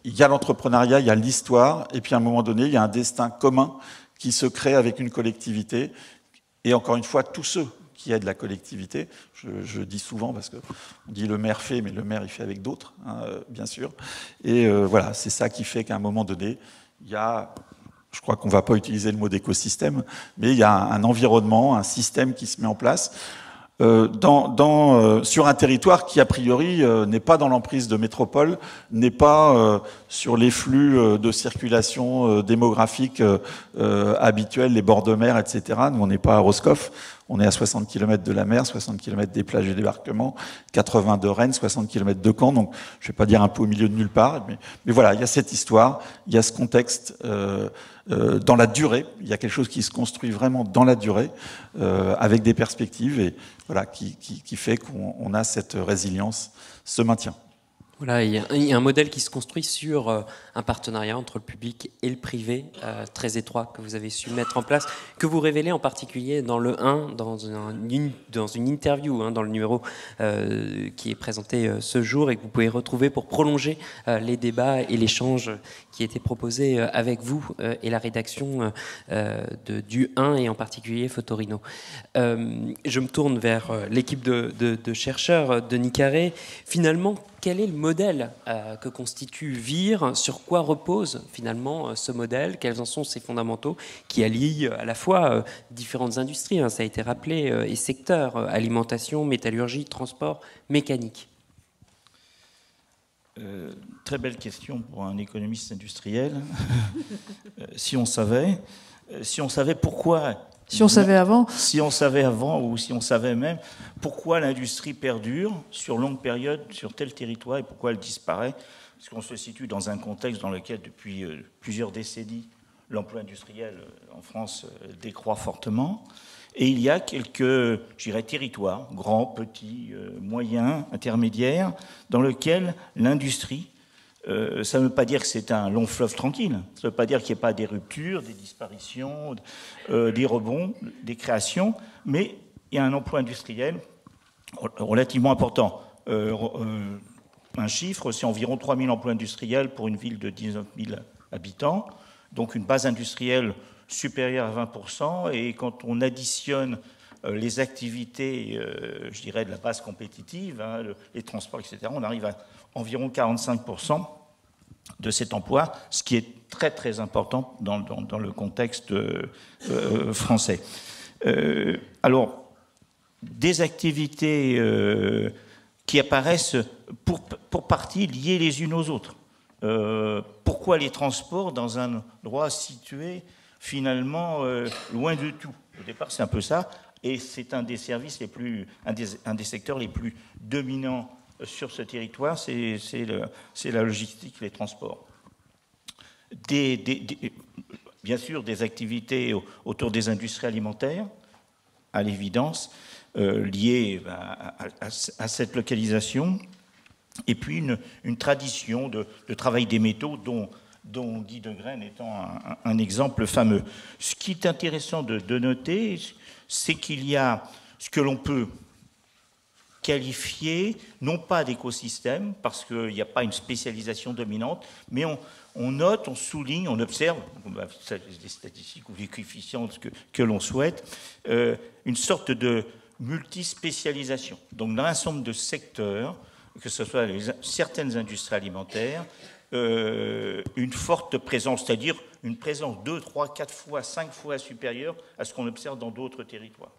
il y a l'entrepreneuriat, il y a l'histoire, et puis à un moment donné, il y a un destin commun qui se crée avec une collectivité, et encore une fois, tous ceux qui aide la collectivité. Je dis souvent, parce qu'on dit le maire fait, mais le maire il fait avec d'autres, hein, bien sûr. Et voilà, c'est ça qui fait qu'à un moment donné, il y a, je crois qu'on ne va pas utiliser le mot d'écosystème, mais il y a un environnement, un système qui se met en place sur un territoire qui, a priori, n'est pas dans l'emprise de métropole, n'est pas sur les flux de circulation démographique habituels, les bords de mer, etc. Nous, on n'est pas à Roscoff. On est à 60 km de la mer, 60 km des plages et débarquements, 80 de Rennes, 60 km de Caen. Donc, je ne vais pas dire un peu au milieu de nulle part, mais voilà, il y a cette histoire, il y a ce contexte dans la durée. Il y a quelque chose qui se construit vraiment dans la durée, avec des perspectives, et voilà, qui fait qu'on a cette résilience, ce maintien. Voilà, il y a un modèle qui se construit sur un partenariat entre le public et le privé, très étroit, que vous avez su mettre en place, que vous révélez en particulier dans le 1, dans une interview, dans le numéro qui est présenté ce jour et que vous pouvez retrouver pour prolonger les débats et l'échange qui était proposé avec vous et la rédaction du 1 et en particulier Photorino. Je me tourne vers l'équipe de chercheurs, Denis Carré. Finalement, quel est le modèle que constitue VIR? Sur quoi repose finalement ce modèle? Quels en sont ses fondamentaux qui allient à la fois différentes industries, ça a été rappelé, et secteurs, alimentation, métallurgie, transport, mécanique? Très belle question pour un économiste industriel. Si on savait pourquoi... Si on savait avant. Si on savait avant, ou si on savait même pourquoi l'industrie perdure sur longue période sur tel territoire et pourquoi elle disparaît. Parce qu'on se situe dans un contexte dans lequel, depuis plusieurs décennies, l'emploi industriel en France décroît fortement. Et il y a quelques, je dirais, territoires, grands, petits, moyens, intermédiaires, dans lesquels l'industrie, ça ne veut pas dire que c'est un long fleuve tranquille, ça ne veut pas dire qu'il n'y ait pas des ruptures, des disparitions, des rebonds, des créations, mais il y a un emploi industriel relativement important. Un chiffre, c'est environ 3 000 emplois industriels pour une ville de 19 000 habitants, donc une base industrielle supérieure à 20%, et quand on additionne les activités, je dirais, de la base compétitive, les transports, etc., on arrive à environ 45% de cet emploi, ce qui est très très important dans le contexte français. Alors, des activités qui apparaissent pour partie liées les unes aux autres. Pourquoi les transports dans un endroit situé finalement loin de tout? Au départ, c'est un peu ça, et c'est un des services les plus, un des secteurs les plus dominants sur ce territoire, c'est la logistique, les transports. Bien sûr, des activités autour des industries alimentaires, à l'évidence, liées à cette localisation, et puis une tradition de travail des métaux dont Guy Degraine étant un exemple fameux. Ce qui est intéressant de noter, c'est qu'il y a ce que l'on peut qualifié, non pas d'écosystème, parce qu'il n'y a pas une spécialisation dominante, mais on note, on souligne, on observe, les statistiques ou les coefficients que l'on souhaite, une sorte de multispécialisation. Donc dans un certain nombre de secteurs, que ce soit certaines industries alimentaires, une forte présence, c'est-à-dire une présence 2, 3, 4 fois, 5 fois supérieure à ce qu'on observe dans d'autres territoires.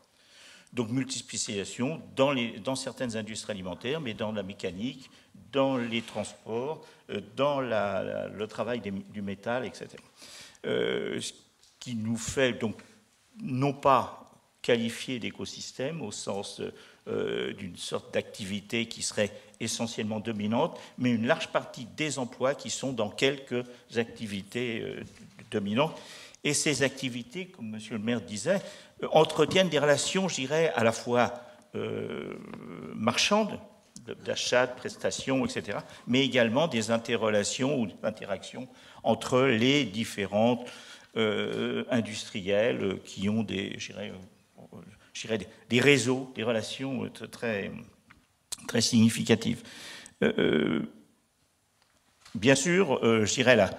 Donc multispécialisation dans certaines industries alimentaires, mais dans la mécanique, dans les transports, dans le travail du métal, etc. Ce qui nous fait donc non pas qualifier d'écosystème au sens d'une sorte d'activité qui serait essentiellement dominante, mais une large partie des emplois qui sont dans quelques activités dominantes. Et ces activités, comme M. le maire disait, entretiennent des relations, je dirais, à la fois marchandes, d'achat, de prestations, etc., mais également des interrelations ou interactions entre les différentes industriels qui ont des, je dirais, des réseaux, des relations très, très significatives. Bien sûr, je dirais là,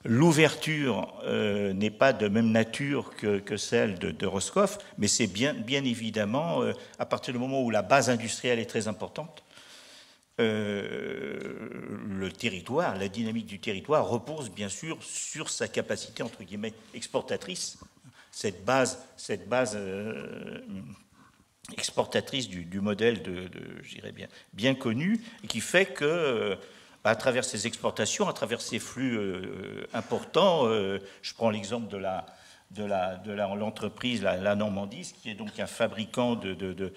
l'ouverture n'est pas de même nature que celle de Roscoff, mais c'est bien évidemment, à partir du moment où la base industrielle est très importante, le territoire, la dynamique du territoire repose bien sûr sur sa capacité, entre guillemets, exportatrice, cette base exportatrice du modèle je dirais bien connu, et qui fait que à travers ces exportations, à travers ces flux importants, je prends l'exemple de l'entreprise La Normandie, qui est donc un fabricant de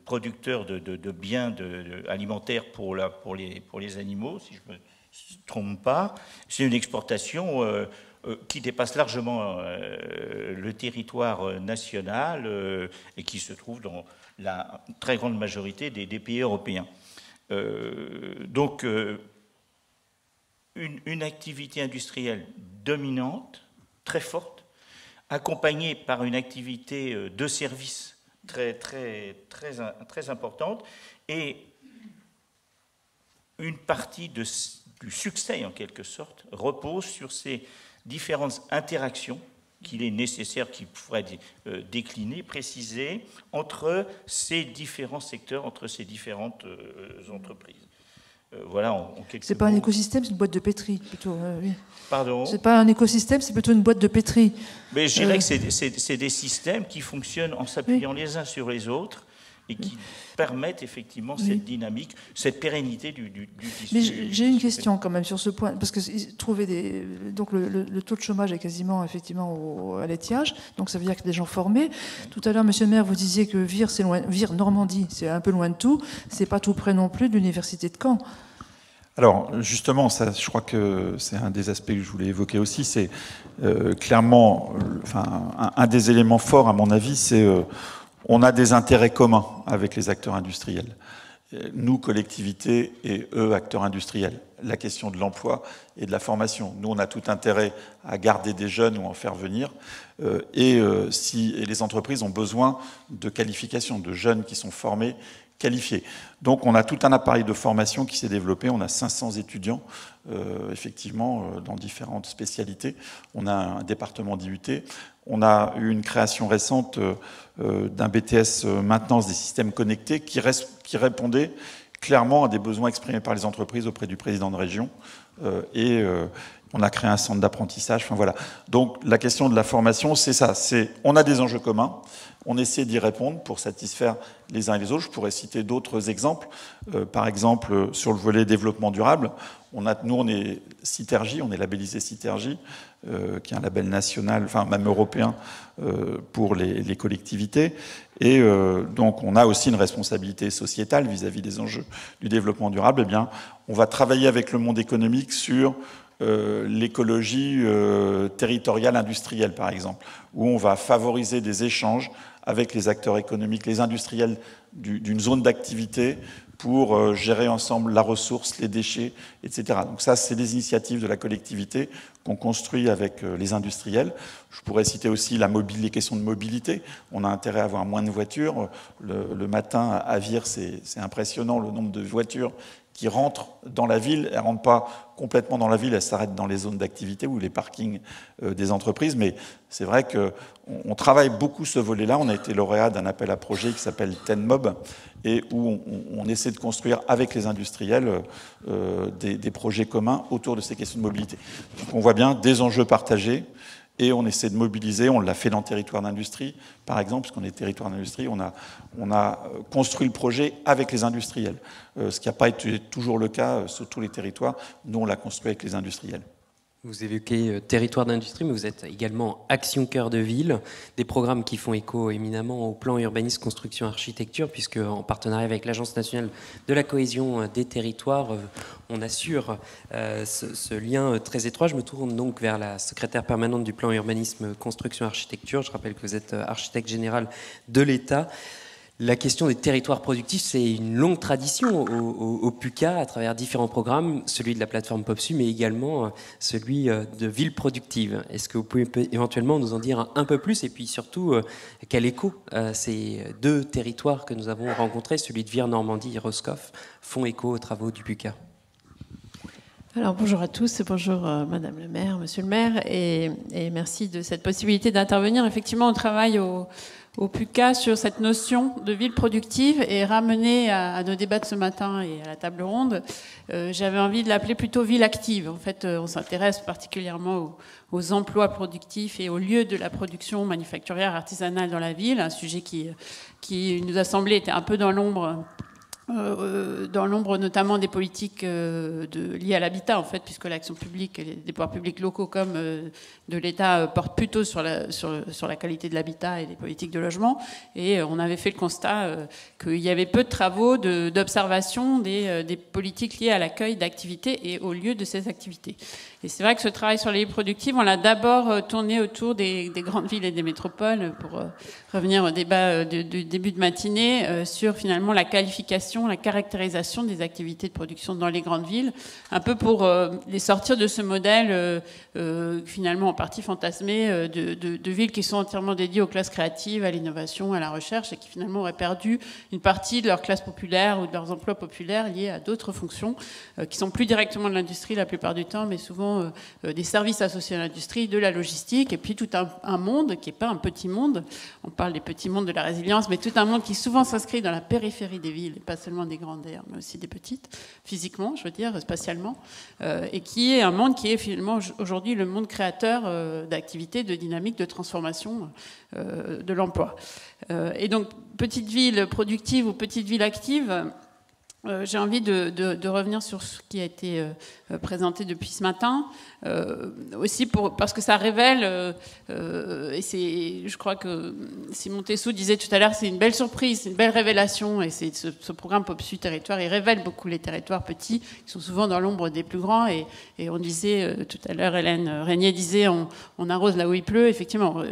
producteurs de biens alimentaires pour les animaux, si je ne me trompe pas. C'est une exportation qui dépasse largement le territoire national et qui se trouve dans la très grande majorité des pays européens. Donc, une activité industrielle dominante, très forte, accompagnée par une activité de service très importante, et une partie du succès, en quelque sorte, repose sur ces différentes interactions qu'il est nécessaire, qu'il faudrait décliner, préciser, entre ces différents secteurs, entre ces différentes entreprises. Voilà, en quelques C'est pas un écosystème, c'est une boîte de pétri, plutôt. Oui. Pardon ? C'est pas un écosystème, c'est plutôt une boîte de pétri. Mais je dirais que c'est des systèmes qui fonctionnent en s'appuyant les uns sur les autres et qui permettent effectivement cette dynamique, cette pérennité du tissu. Mais j'ai une question quand même sur ce point, parce que donc le taux de chômage est quasiment effectivement à l'étiage, donc ça veut dire que des gens formés. Tout à l'heure, Monsieur le maire, vous disiez que Vire, c'est loin, Vire, Normandie, c'est un peu loin de tout, c'est pas tout près non plus de l'université de Caen. Alors justement, ça, je crois que c'est un des aspects que je voulais évoquer aussi, c'est clairement, un des éléments forts à mon avis, c'est on a des intérêts communs avec les acteurs industriels. Nous, collectivités, et eux, acteurs industriels. La question de l'emploi et de la formation. Nous, on a tout intérêt à garder des jeunes ou en faire venir. Et les entreprises ont besoin de qualifications, de jeunes qui sont formés, qualifiés. Donc, on a tout un appareil de formation qui s'est développé. On a 500 étudiants, effectivement, dans différentes spécialités. On a un département d'IUT. On a eu une création récente d'un BTS maintenance des systèmes connectés qui répondait clairement à des besoins exprimés par les entreprises auprès du président de région. On a créé un centre d'apprentissage. Enfin, voilà. Donc la question de la formation, c'est ça. On a des enjeux communs. On essaie d'y répondre pour satisfaire les uns et les autres. Je pourrais citer d'autres exemples. Par exemple, sur le volet développement durable, nous, on est Citergy, on est labellisé Citergy, qui est un label national, enfin même européen, pour les collectivités. Et donc, on a aussi une responsabilité sociétale vis-à-vis des enjeux du développement durable. Eh bien, on va travailler avec le monde économique sur l'écologie territoriale industrielle, par exemple, où on va favoriser des échanges avec les acteurs économiques, les industriels d'une zone d'activité pour gérer ensemble la ressource, les déchets, etc. Donc ça, c'est des initiatives de la collectivité qu'on construit avec les industriels. Je pourrais citer aussi les questions de mobilité. On a intérêt à avoir moins de voitures. Le matin, à Vire, c'est impressionnant le nombre de voitures qui rentrent dans la ville. Elles ne rentrent pas complètement dans la ville, elles s'arrêtent dans les zones d'activité ou les parkings des entreprises. Mais c'est vrai qu'on travaille beaucoup ce volet-là. On a été lauréat d'un appel à projet qui s'appelle TENMOB et où on essaie de construire avec les industriels des projets communs autour de ces questions de mobilité. Donc on voit bien des enjeux partagés. Et on essaie de mobiliser, on l'a fait dans le territoire d'industrie, par exemple, puisqu'on est territoire d'industrie, on a construit le projet avec les industriels, ce qui n'a pas été toujours le cas sur tous les territoires. Nous, on l'a construit avec les industriels. Vous évoquez territoire d'industrie, mais vous êtes également Action Cœur de Ville, des programmes qui font écho éminemment au plan urbanisme, construction, architecture, puisque en partenariat avec l'Agence nationale de la cohésion des territoires, on assure ce lien très étroit. Je me tourne donc vers la secrétaire permanente du plan urbanisme, construction, architecture. Je rappelle que vous êtes architecte général de l'État. La question des territoires productifs, c'est une longue tradition au PUCA à travers différents programmes, celui de la plateforme POPSU, mais également celui de villes productives. Est-ce que vous pouvez éventuellement nous en dire un peu plus et puis surtout quel écho ces deux territoires que nous avons rencontrés, celui de Vire, Normandie et Roscoff, font écho aux travaux du PUCA? Alors bonjour à tous, bonjour Madame le maire, Monsieur le maire, et merci de cette possibilité d'intervenir. Effectivement, on travaille au PUCA sur cette notion de ville productive et ramener à nos débats de ce matin et à la table ronde, j'avais envie de l'appeler plutôt ville active. En fait, on s'intéresse particulièrement aux emplois productifs et aux lieux de la production manufacturière artisanale dans la ville, un sujet qui nous a semblé était un peu dans l'ombre notamment des politiques liées à l'habitat, en fait, puisque l'action publique et les pouvoirs publics locaux comme de l'État portent plutôt sur la qualité de l'habitat et des politiques de logement. Et on avait fait le constat qu'il y avait peu de travaux d'observation des politiques liées à l'accueil d'activités et au lieu de ces activités. Et c'est vrai que ce travail sur les villes productives, on l'a d'abord tourné autour des grandes villes et des métropoles, pour revenir au débat du début de matinée, sur finalement la qualification localisation, la caractérisation des activités de production dans les grandes villes, un peu pour les sortir de ce modèle finalement en partie fantasmé de villes qui sont entièrement dédiées aux classes créatives, à l'innovation, à la recherche, et qui finalement auraient perdu une partie de leur classe populaire ou de leurs emplois populaires liés à d'autres fonctions qui sont plus directement de l'industrie la plupart du temps, mais souvent des services associés à l'industrie, de la logistique, et puis tout un monde qui n'est pas un petit monde. On parle des petits mondes de la résilience, mais tout un monde qui souvent s'inscrit dans la périphérie des villes, et pas seulement des grandes d'ailleurs, mais aussi des petites, physiquement, je veux dire, spatialement, et qui est un monde qui est finalement aujourd'hui le monde créateur d'activités, de dynamiques, de transformation de l'emploi. Et donc, petite ville productive ou petite ville active, j'ai envie de revenir sur ce qui a été présenté depuis ce matin, aussi parce que ça révèle, et je crois que Simon Tessou disait tout à l'heure, c'est une belle surprise, c'est une belle révélation, et c'est ce programme PopSU Territoire, il révèle beaucoup les territoires petits, qui sont souvent dans l'ombre des plus grands, et on disait tout à l'heure, Hélène Régnier disait, on arrose là où il pleut, effectivement,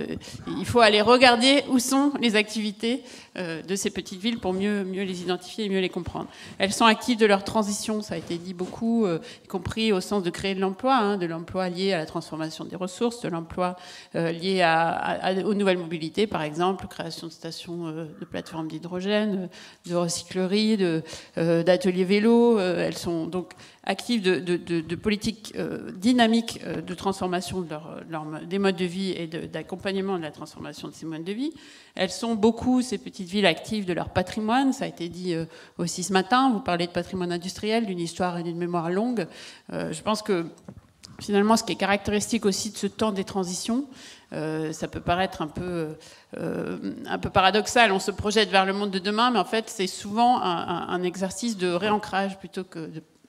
il faut aller regarder où sont les activités de ces petites villes pour mieux les identifier et mieux les comprendre. Elles sont actives de leur transition, ça a été dit beaucoup, y compris au sens de créer de l'emploi lié à la transformation des ressources, de l'emploi lié aux nouvelles mobilités, par exemple, création de stations de plateformes d'hydrogène, de recycleries, d'ateliers vélo. Elles sont donc actives de politiques dynamiques de transformation des modes de vie et d'accompagnement de la transformation de ces modes de vie. Elles sont beaucoup, ces petites villes, actives de leur patrimoine. Ça a été dit aussi ce matin. Vous parlez de patrimoine industriel, d'une histoire et d'une mémoire longue. Je pense que finalement, ce qui est caractéristique aussi de ce temps des transitions, ça peut paraître un peu paradoxal. On se projette vers le monde de demain, mais en fait, c'est souvent un exercice de réancrage plutôt que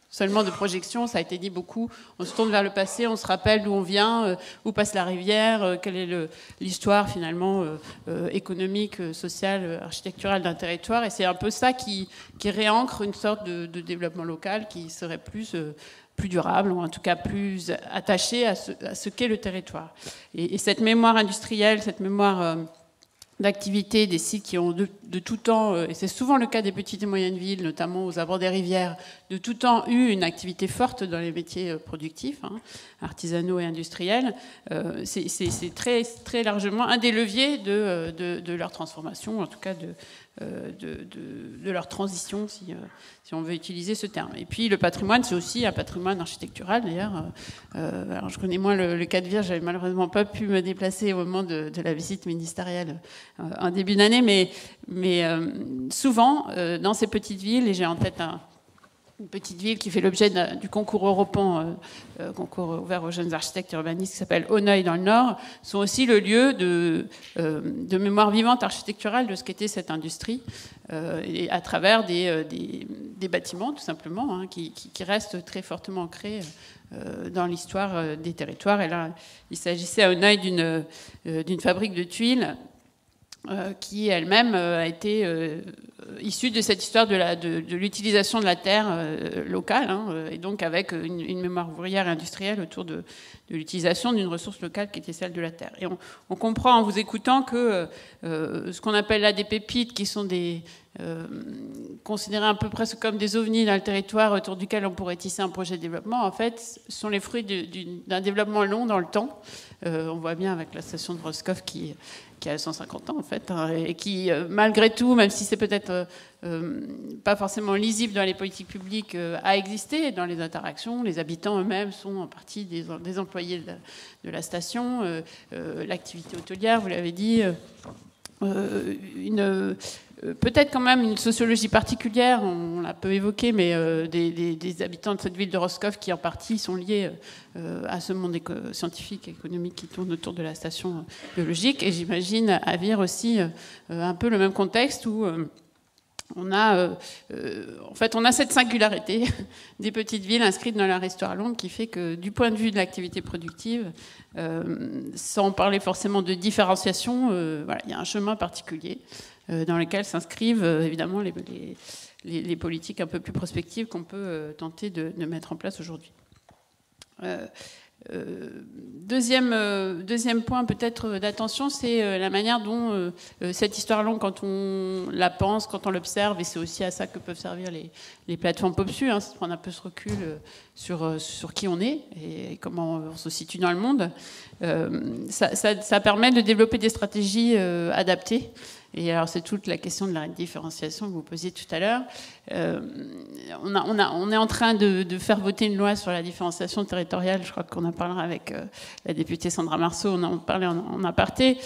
seulement de projection. Ça a été dit beaucoup. On se tourne vers le passé, on se rappelle d'où on vient, où passe la rivière, quelle est l'histoire finalement économique, sociale, architecturale d'un territoire. Et c'est un peu ça qui réancre une sorte de développement local qui serait plus durable, ou en tout cas plus attaché à ce qu'est le territoire. Et cette mémoire industrielle, cette mémoire d'activité des sites qui ont de tout temps, et c'est souvent le cas des petites et moyennes villes, notamment aux abords des rivières, de tout temps eu une activité forte dans les métiers productifs, artisanaux et industriels, c'est très, très largement un des leviers de leur transformation, en tout cas de leur transition, si on veut utiliser ce terme. Et puis le patrimoine, c'est aussi un patrimoine architectural d'ailleurs. Alors je connais moins le cas de Vire, j'avais malheureusement pas pu me déplacer au moment de la visite ministérielle en début d'année, mais souvent dans ces petites villes, et j'ai en tête une petite ville qui fait l'objet du concours Europan, concours ouvert aux jeunes architectes et urbanistes, qui s'appelle Auneuil dans le Nord, sont aussi le lieu de mémoire vivante architecturale de ce qu'était cette industrie, et à travers des bâtiments, tout simplement, qui restent très fortement ancrés dans l'histoire des territoires. Et là, il s'agissait à Auneuil d'une fabrique de tuiles qui elle-même a été issue de cette histoire de l'utilisation de la terre locale, et donc avec une mémoire ouvrière et industrielle autour de l'utilisation d'une ressource locale qui était celle de la terre. Et on comprend en vous écoutant que ce qu'on appelle là des pépites, qui sont considérées un peu presque comme des ovnis dans le territoire autour duquel on pourrait tisser un projet de développement, en fait, sont les fruits d'un développement long dans le temps. On voit bien avec la station de Roscoff qui a 150 ans en fait, et qui, malgré tout, même si c'est peut-être pas forcément lisible dans les politiques publiques, a existé dans les interactions. Les habitants eux-mêmes sont en partie des employés de la station. L'activité hôtelière, vous l'avez dit, peut-être quand même une sociologie particulière, on l'a peu évoqué, mais des habitants de cette ville de Roscoff qui en partie sont liés à ce monde scientifique et économique qui tourne autour de la station biologique. Et j'imagine à Vire aussi un peu le même contexte où on a cette singularité des petites villes inscrites dans leur histoire longue qui fait que du point de vue de l'activité productive, sans parler forcément de différenciation, il y a un chemin particulier dans lequel s'inscrivent évidemment les politiques un peu plus prospectives qu'on peut tenter de mettre en place aujourd'hui. Deuxième point peut-être d'attention, c'est la manière dont cette histoire longue, quand on la pense, quand on l'observe, et c'est aussi à ça que peuvent servir les plateformes PopSu, hein, c'est de prendre un peu ce recul sur qui on est et comment on se situe dans le monde. Ça permet de développer des stratégies adaptées. Et alors c'est toute la question de la différenciation que vous posiez tout à l'heure. On est en train de faire voter une loi sur la différenciation territoriale. Je crois qu'on en parlera avec la députée Sandra Marceau, on en parlait en aparté.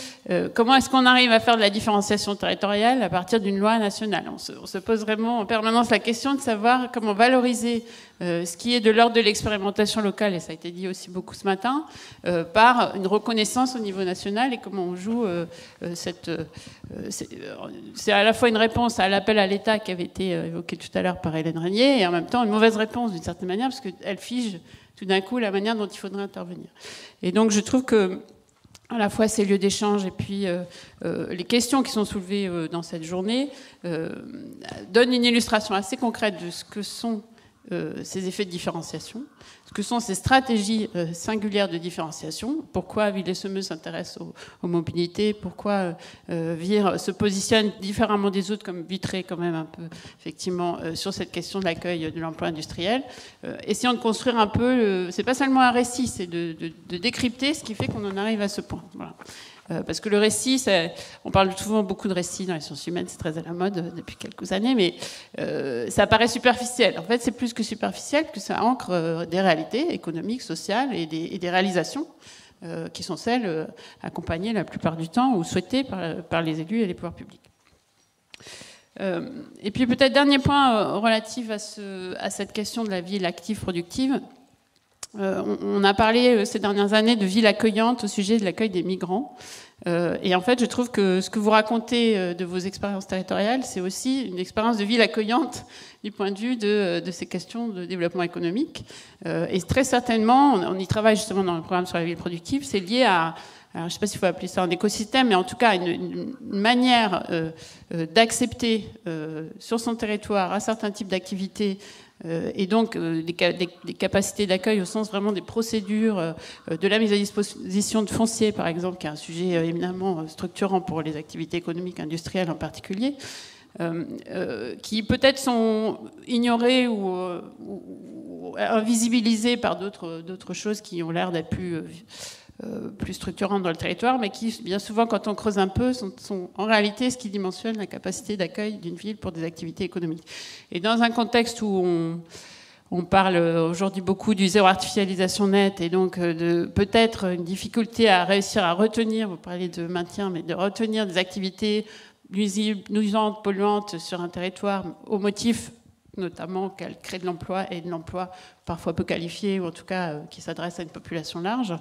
Comment est-ce qu'on arrive à faire de la différenciation territoriale à partir d'une loi nationale? On se pose vraiment en permanence la question de savoir comment valoriser ce qui est de l'ordre de l'expérimentation locale, et ça a été dit aussi beaucoup ce matin, par une reconnaissance au niveau national, et comment on joue c'est à la fois une réponse à l'appel à l'État qui avait été évoqué tout à l'heure par Hélène Régnier, et en même temps une mauvaise réponse d'une certaine manière, parce qu'elle fige tout d'un coup la manière dont il faudrait intervenir. Et donc je trouve que à la fois ces lieux d'échange et puis les questions qui sont soulevées dans cette journée donnent une illustration assez concrète de ce que sont ces effets de différenciation, ce que sont ces stratégies singulières de différenciation, pourquoi Ville-et-Semeux s'intéresse aux mobilités, pourquoi Vire se positionne différemment des autres, comme Vitré quand même un peu, effectivement, sur cette question de l'accueil de l'emploi industriel. Essayons de construire un peu, c'est pas seulement un récit, c'est de décrypter ce qui fait qu'on en arrive à ce point. Voilà. Parce que le récit, on parle souvent beaucoup de récits dans les sciences humaines, c'est très à la mode depuis quelques années, mais ça paraît superficiel. En fait, c'est plus que superficiel, que ça ancre des réalités économiques, sociales et des réalisations qui sont celles accompagnées la plupart du temps ou souhaitées par les élus et les pouvoirs publics. Et puis peut-être dernier point relatif à cette question de la ville active productive. On a parlé ces dernières années de ville accueillante au sujet de l'accueil des migrants. Et en fait, je trouve que ce que vous racontez de vos expériences territoriales, c'est aussi une expérience de ville accueillante du point de vue de ces questions de développement économique. Et très certainement, on y travaille justement dans le programme sur la ville productive, c'est lié à... Alors, je ne sais pas s'il faut appeler ça un écosystème, mais en tout cas une manière d'accepter sur son territoire un certain type d'activité et donc des capacités d'accueil au sens vraiment des procédures, de la mise à disposition de foncier, par exemple, qui est un sujet éminemment structurant pour les activités économiques industrielles en particulier, qui peut-être sont ignorées ou invisibilisées par d'autres choses qui ont l'air d'être plus structurantes dans le territoire, mais qui, bien souvent, quand on creuse un peu, sont en réalité ce qui dimensionne la capacité d'accueil d'une ville pour des activités économiques. Et dans un contexte où on parle aujourd'hui beaucoup du zéro artificialisation nette, et donc de peut-être une difficulté à réussir à retenir, vous parlez de maintien, mais de retenir des activités nuisantes, polluantes sur un territoire au motif notamment qu'elle crée de l'emploi, et de l'emploi parfois peu qualifié, ou en tout cas qui s'adresse à une population large.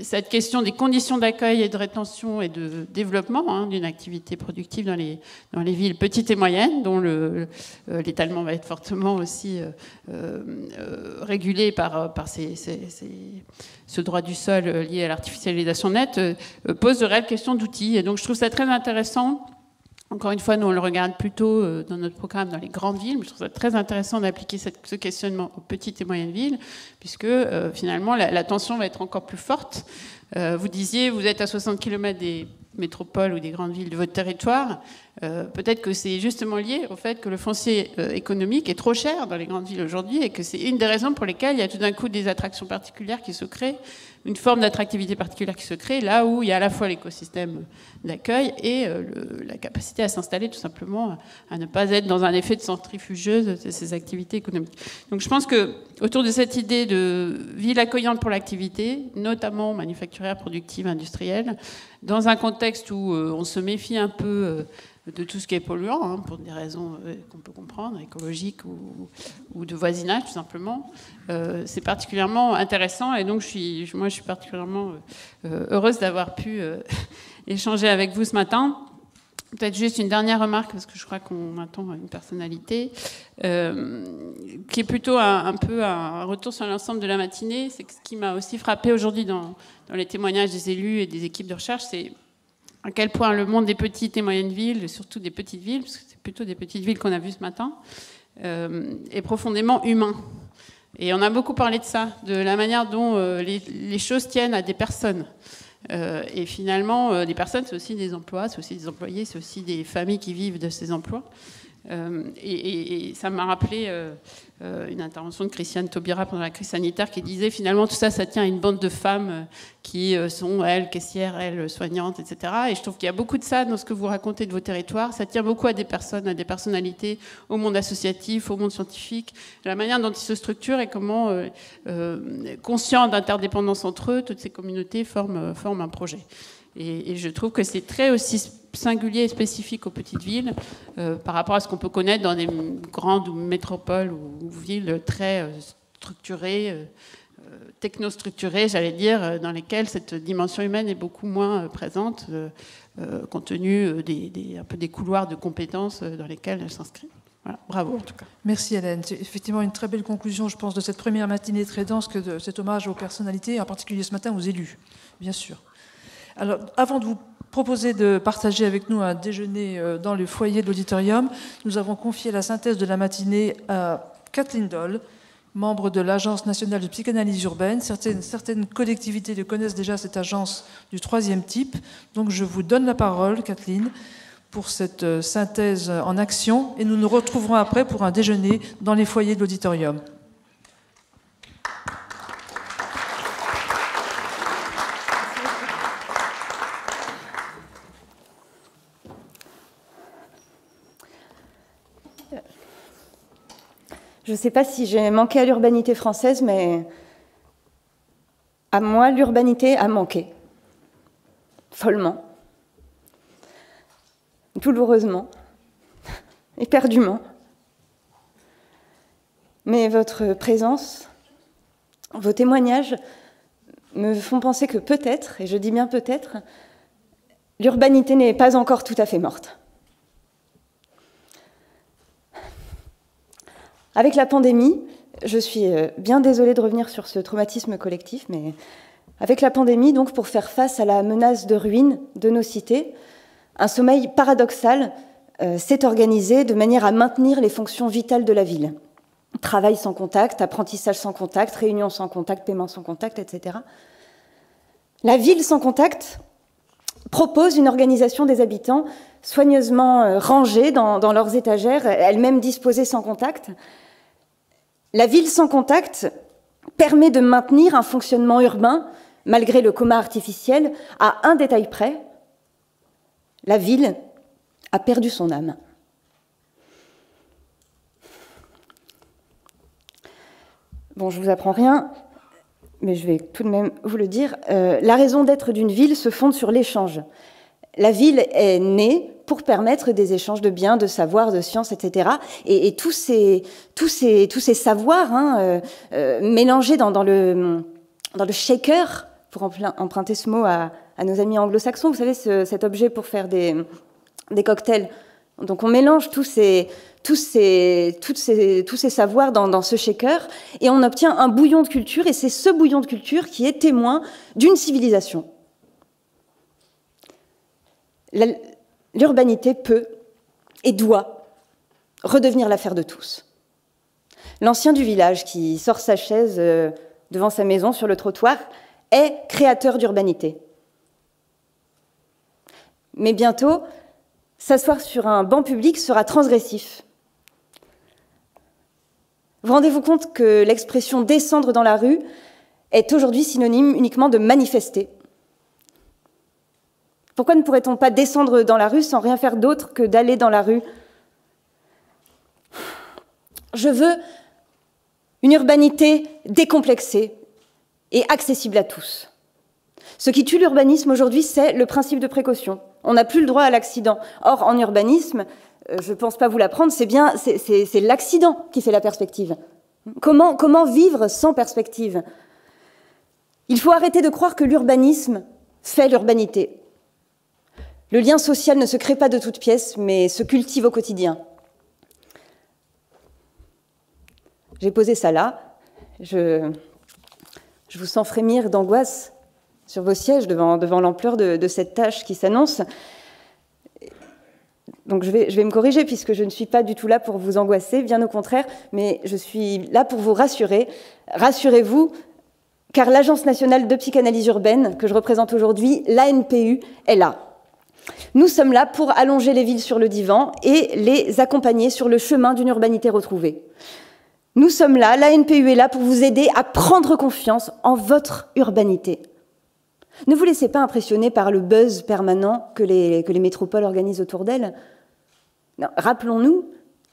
Cette question des conditions d'accueil et de rétention et de développement d'une activité productive dans les villes petites et moyennes, dont l'étalement va être fortement aussi régulé par ce droit du sol lié à l'artificialisation nette, pose de réelles questions d'outils. Et donc je trouve ça très intéressant. Encore une fois, nous, on le regarde plutôt dans notre programme dans les grandes villes, mais je trouve ça très intéressant d'appliquer ce questionnement aux petites et moyennes villes, puisque finalement, la tension va être encore plus forte. Vous disiez, vous êtes à 60 km des métropoles ou des grandes villes de votre territoire. Peut-être que c'est justement lié au fait que le foncier économique est trop cher dans les grandes villes aujourd'hui, et que c'est une des raisons pour lesquelles il y a tout d'un coup des attractions particulières qui se créent, une forme d'attractivité particulière qui se crée, là où il y a à la fois l'écosystème d'accueil et la capacité à s'installer tout simplement, à ne pas être dans un effet de centrifugeuse de ces activités économiques. Donc je pense que autour de cette idée de ville accueillante pour l'activité, notamment manufacturière, productive, industrielle, dans un contexte où on se méfie un peu de tout ce qui est polluant, pour des raisons qu'on peut comprendre, écologiques ou de voisinage tout simplement, c'est particulièrement intéressant, et donc moi je suis particulièrement heureuse d'avoir pu échanger avec vous ce matin. Peut-être juste une dernière remarque, parce que je crois qu'on attend une personnalité, qui est plutôt un peu un retour sur l'ensemble de la matinée. C'est que ce qui m'a aussi frappé aujourd'hui dans les témoignages des élus et des équipes de recherche, c'est à quel point le monde des petites et moyennes villes, surtout des petites villes, parce que c'est plutôt des petites villes qu'on a vues ce matin, est profondément humain. Et on a beaucoup parlé de ça, de la manière dont les choses tiennent à des personnes. Et finalement, les personnes, c'est aussi des emplois, c'est aussi des employés, c'est aussi des familles qui vivent de ces emplois. Et ça m'a rappelé une intervention de Christiane Taubira pendant la crise sanitaire qui disait finalement tout ça, ça tient à une bande de femmes qui sont, elles, caissières, elles, soignantes, etc. Et je trouve qu'il y a beaucoup de ça dans ce que vous racontez de vos territoires. Ça tient beaucoup à des personnes, à des personnalités, au monde associatif, au monde scientifique, la manière dont ils se structurent et comment, conscients d'interdépendance entre eux, toutes ces communautés forment un projet. Et je trouve que c'est très aussi singulier et spécifique aux petites villes par rapport à ce qu'on peut connaître dans des grandes métropoles ou villes très structurées, technostructurées, j'allais dire, dans lesquelles cette dimension humaine est beaucoup moins présente, compte tenu un peu des couloirs de compétences dans lesquels elle s'inscrit. Voilà, bravo en tout cas. Merci Hélène. C'est effectivement une très belle conclusion, je pense, de cette première matinée très dense que de cet hommage aux personnalités, en particulier ce matin aux élus, bien sûr. Alors, avant de vous proposer de partager avec nous un déjeuner dans le foyer de l'auditorium, nous avons confié la synthèse de la matinée à Kathleen Doll, membre de l'Agence nationale de psychanalyse urbaine. Certaines collectivités connaissent déjà cette agence du 3e type. Donc je vous donne la parole, Kathleen, pour cette synthèse en action. Et nous nous retrouverons après pour un déjeuner dans les foyers de l'auditorium. Je ne sais pas si j'ai manqué à l'urbanité française, mais à moi, l'urbanité a manqué. Follement. Douloureusement. Éperdument. Mais votre présence, vos témoignages me font penser que peut-être, et je dis bien peut-être, l'urbanité n'est pas encore tout à fait morte. Avec la pandémie, je suis bien désolée de revenir sur ce traumatisme collectif, mais avec la pandémie, donc pour faire face à la menace de ruine de nos cités, un sommeil paradoxal s'est organisé de manière à maintenir les fonctions vitales de la ville. Travail sans contact, apprentissage sans contact, réunion sans contact, paiement sans contact, etc. La ville sans contact propose une organisation des habitants soigneusement rangée dans leurs étagères, elles-mêmes disposées sans contact. La ville sans contact permet de maintenir un fonctionnement urbain, malgré le coma artificiel, à un détail près. La ville a perdu son âme. Bon, je ne vous apprends rien, mais je vais tout de même vous le dire. La raison d'être d'une ville se fonde sur l'échange. La ville est née pour permettre des échanges de biens, de savoirs, de sciences, etc. Et tous ces savoirs mélangés dans le shaker, pour emprunter ce mot à nos amis anglo-saxons, vous savez, cet objet pour faire des cocktails. Donc on mélange tous ces savoirs dans ce shaker et on obtient un bouillon de culture, et c'est ce bouillon de culture qui est témoin d'une civilisation. L'urbanité peut et doit redevenir l'affaire de tous. L'ancien du village qui sort sa chaise devant sa maison sur le trottoir est créateur d'urbanité. Mais bientôt, s'asseoir sur un banc public sera transgressif. Vous rendez-vous compte que l'expression « descendre dans la rue » est aujourd'hui synonyme uniquement de manifester? Pourquoi ne pourrait-on pas descendre dans la rue sans rien faire d'autre que d'aller dans la rue? Je veux une urbanité décomplexée et accessible à tous. Ce qui tue l'urbanisme aujourd'hui, c'est le principe de précaution. On n'a plus le droit à l'accident. Or, en urbanisme, je ne pense pas vous l'apprendre, c'est l'accident qui fait la perspective. Comment vivre sans perspective? Il faut arrêter de croire que l'urbanisme fait l'urbanité. Le lien social ne se crée pas de toutes pièces, mais se cultive au quotidien. J'ai posé ça là. Je vous sens frémir d'angoisse sur vos sièges devant l'ampleur de cette tâche qui s'annonce. Donc je vais me corriger puisque je ne suis pas du tout là pour vous angoisser, bien au contraire, mais je suis là pour vous rassurer. Rassurez-vous, car l'Agence nationale de psychanalyse urbaine, que je représente aujourd'hui, l'ANPU, est là. Nous sommes là pour allonger les villes sur le divan et les accompagner sur le chemin d'une urbanité retrouvée. Nous sommes là, l'ANPU est là pour vous aider à prendre confiance en votre urbanité. Ne vous laissez pas impressionner par le buzz permanent que les métropoles organisent autour d'elles. Rappelons-nous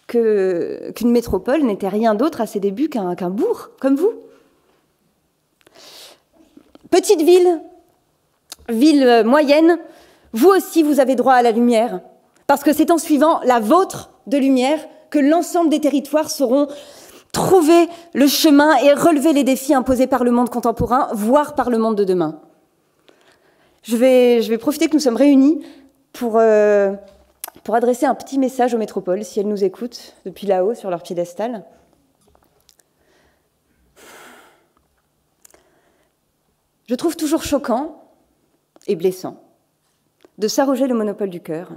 qu'une métropole n'était rien d'autre à ses débuts qu'un bourg, comme vous. Petite ville, ville moyenne, vous aussi vous avez droit à la lumière, parce que c'est en suivant la vôtre de lumière que l'ensemble des territoires sauront trouver le chemin et relever les défis imposés par le monde contemporain, voire par le monde de demain. Je vais profiter que nous sommes réunis pour adresser un petit message aux métropoles, si elles nous écoutent, depuis là-haut, sur leur piédestal. Je trouve toujours choquant et blessant de s'arroger le monopole du cœur.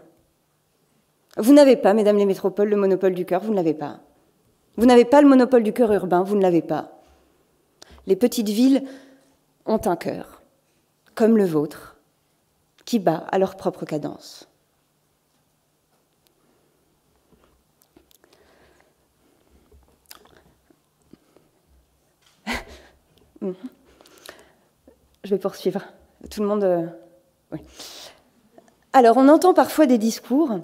Vous n'avez pas, mesdames les métropoles, le monopole du cœur, vous ne l'avez pas. Vous n'avez pas le monopole du cœur urbain, vous ne l'avez pas. Les petites villes ont un cœur, comme le vôtre, qui bat à leur propre cadence. Je vais poursuivre. Tout le monde... Oui. Alors, on entend parfois des discours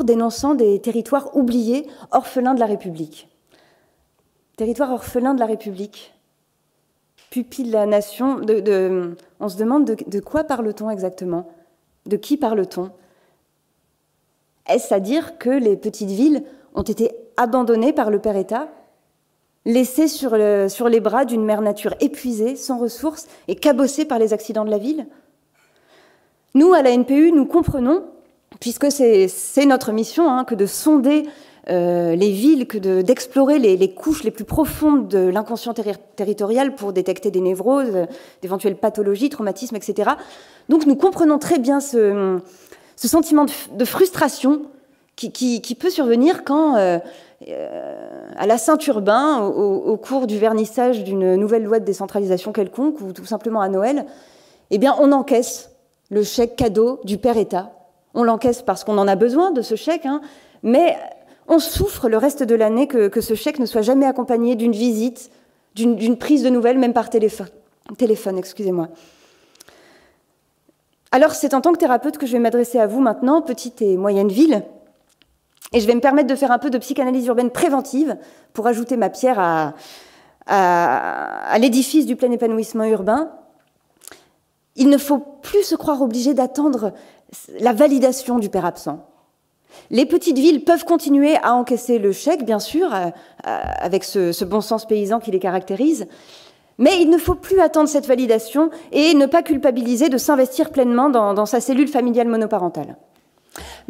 dénonçant des territoires oubliés, orphelins de la République. Territoires orphelins de la République, pupilles de la nation. On se demande de quoi parle-t-on exactement? De qui parle-t-on? Est-ce à dire que les petites villes ont été abandonnées par le Père État, laissées sur les bras d'une mère nature épuisée, sans ressources et cabossée par les accidents de la ville? Nous, à la NPU, nous comprenons, puisque c'est notre mission, que de sonder les villes, d'explorer les couches les plus profondes de l'inconscient territorial pour détecter des névroses, d'éventuelles pathologies, traumatismes, etc. Donc nous comprenons très bien ce sentiment de frustration qui peut survenir quand, à la Saint-Urbain, au cours du vernissage d'une nouvelle loi de décentralisation quelconque, ou tout simplement à Noël, eh bien, on encaisse le chèque cadeau du Père État. On l'encaisse parce qu'on en a besoin de ce chèque, mais on souffre le reste de l'année que ce chèque ne soit jamais accompagné d'une visite, d'une prise de nouvelles, même par téléphone, excusez-moi. Alors, c'est en tant que thérapeute que je vais m'adresser à vous maintenant, petite et moyenne ville, et je vais me permettre de faire un peu de psychanalyse urbaine préventive pour ajouter ma pierre à l'édifice du plein épanouissement urbain. Il ne faut plus se croire obligé d'attendre la validation du père absent. Les petites villes peuvent continuer à encaisser le chèque, bien sûr, avec ce bon sens paysan qui les caractérise, mais il ne faut plus attendre cette validation et ne pas culpabiliser de s'investir pleinement dans sa cellule familiale monoparentale.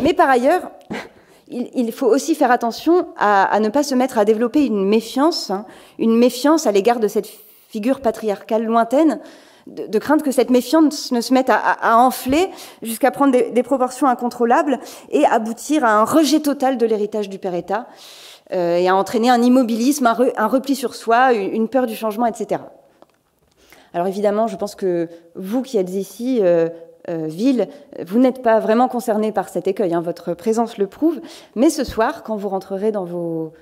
Mais par ailleurs, il faut aussi faire attention à ne pas se mettre à développer une méfiance à l'égard de cette figure patriarcale lointaine, de crainte que cette méfiance ne se mette à enfler jusqu'à prendre des proportions incontrôlables et aboutir à un rejet total de l'héritage du Père État et à entraîner un immobilisme, un repli sur soi, une peur du changement, etc. Alors évidemment, je pense que vous qui êtes ici, ville, vous n'êtes pas vraiment concernés par cet écueil, votre présence le prouve, mais ce soir, quand vous rentrerez dans vos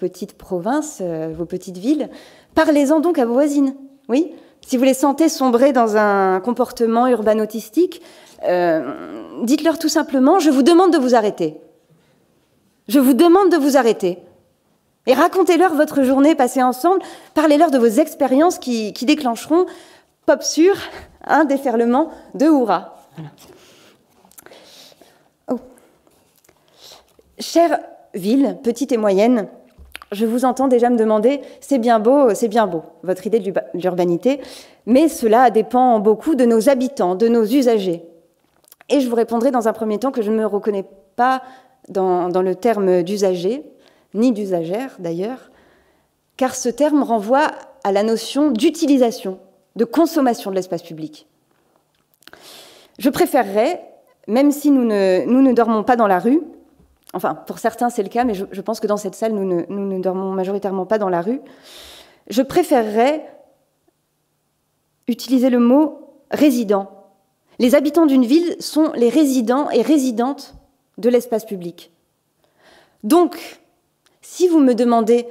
petites provinces, vos petites villes, parlez-en donc à vos voisines, oui. Si vous les sentez sombrer dans un comportement urban-autistique, dites-leur tout simplement « Je vous demande de vous arrêter. Je vous demande de vous arrêter. » Et racontez-leur votre journée passée ensemble, parlez-leur de vos expériences qui déclencheront, pop sûr, un déferlement de hurrah. Voilà. Oh. Chère ville, petite et moyenne, je vous entends déjà me demander « c'est bien beau, votre idée de l'urbanité, mais cela dépend beaucoup de nos habitants, de nos usagers. » Et je vous répondrai dans un premier temps que je ne me reconnais pas dans le terme d'usager, ni d'usagère d'ailleurs, car ce terme renvoie à la notion d'utilisation, de consommation de l'espace public. Je préférerais même si nous ne dormons pas dans la rue, enfin pour certains c'est le cas, mais je pense que dans cette salle nous ne dormons majoritairement pas dans la rue, je préférerais utiliser le mot résident. Les habitants d'une ville sont les résidents et résidentes de l'espace public. Donc, si vous me demandez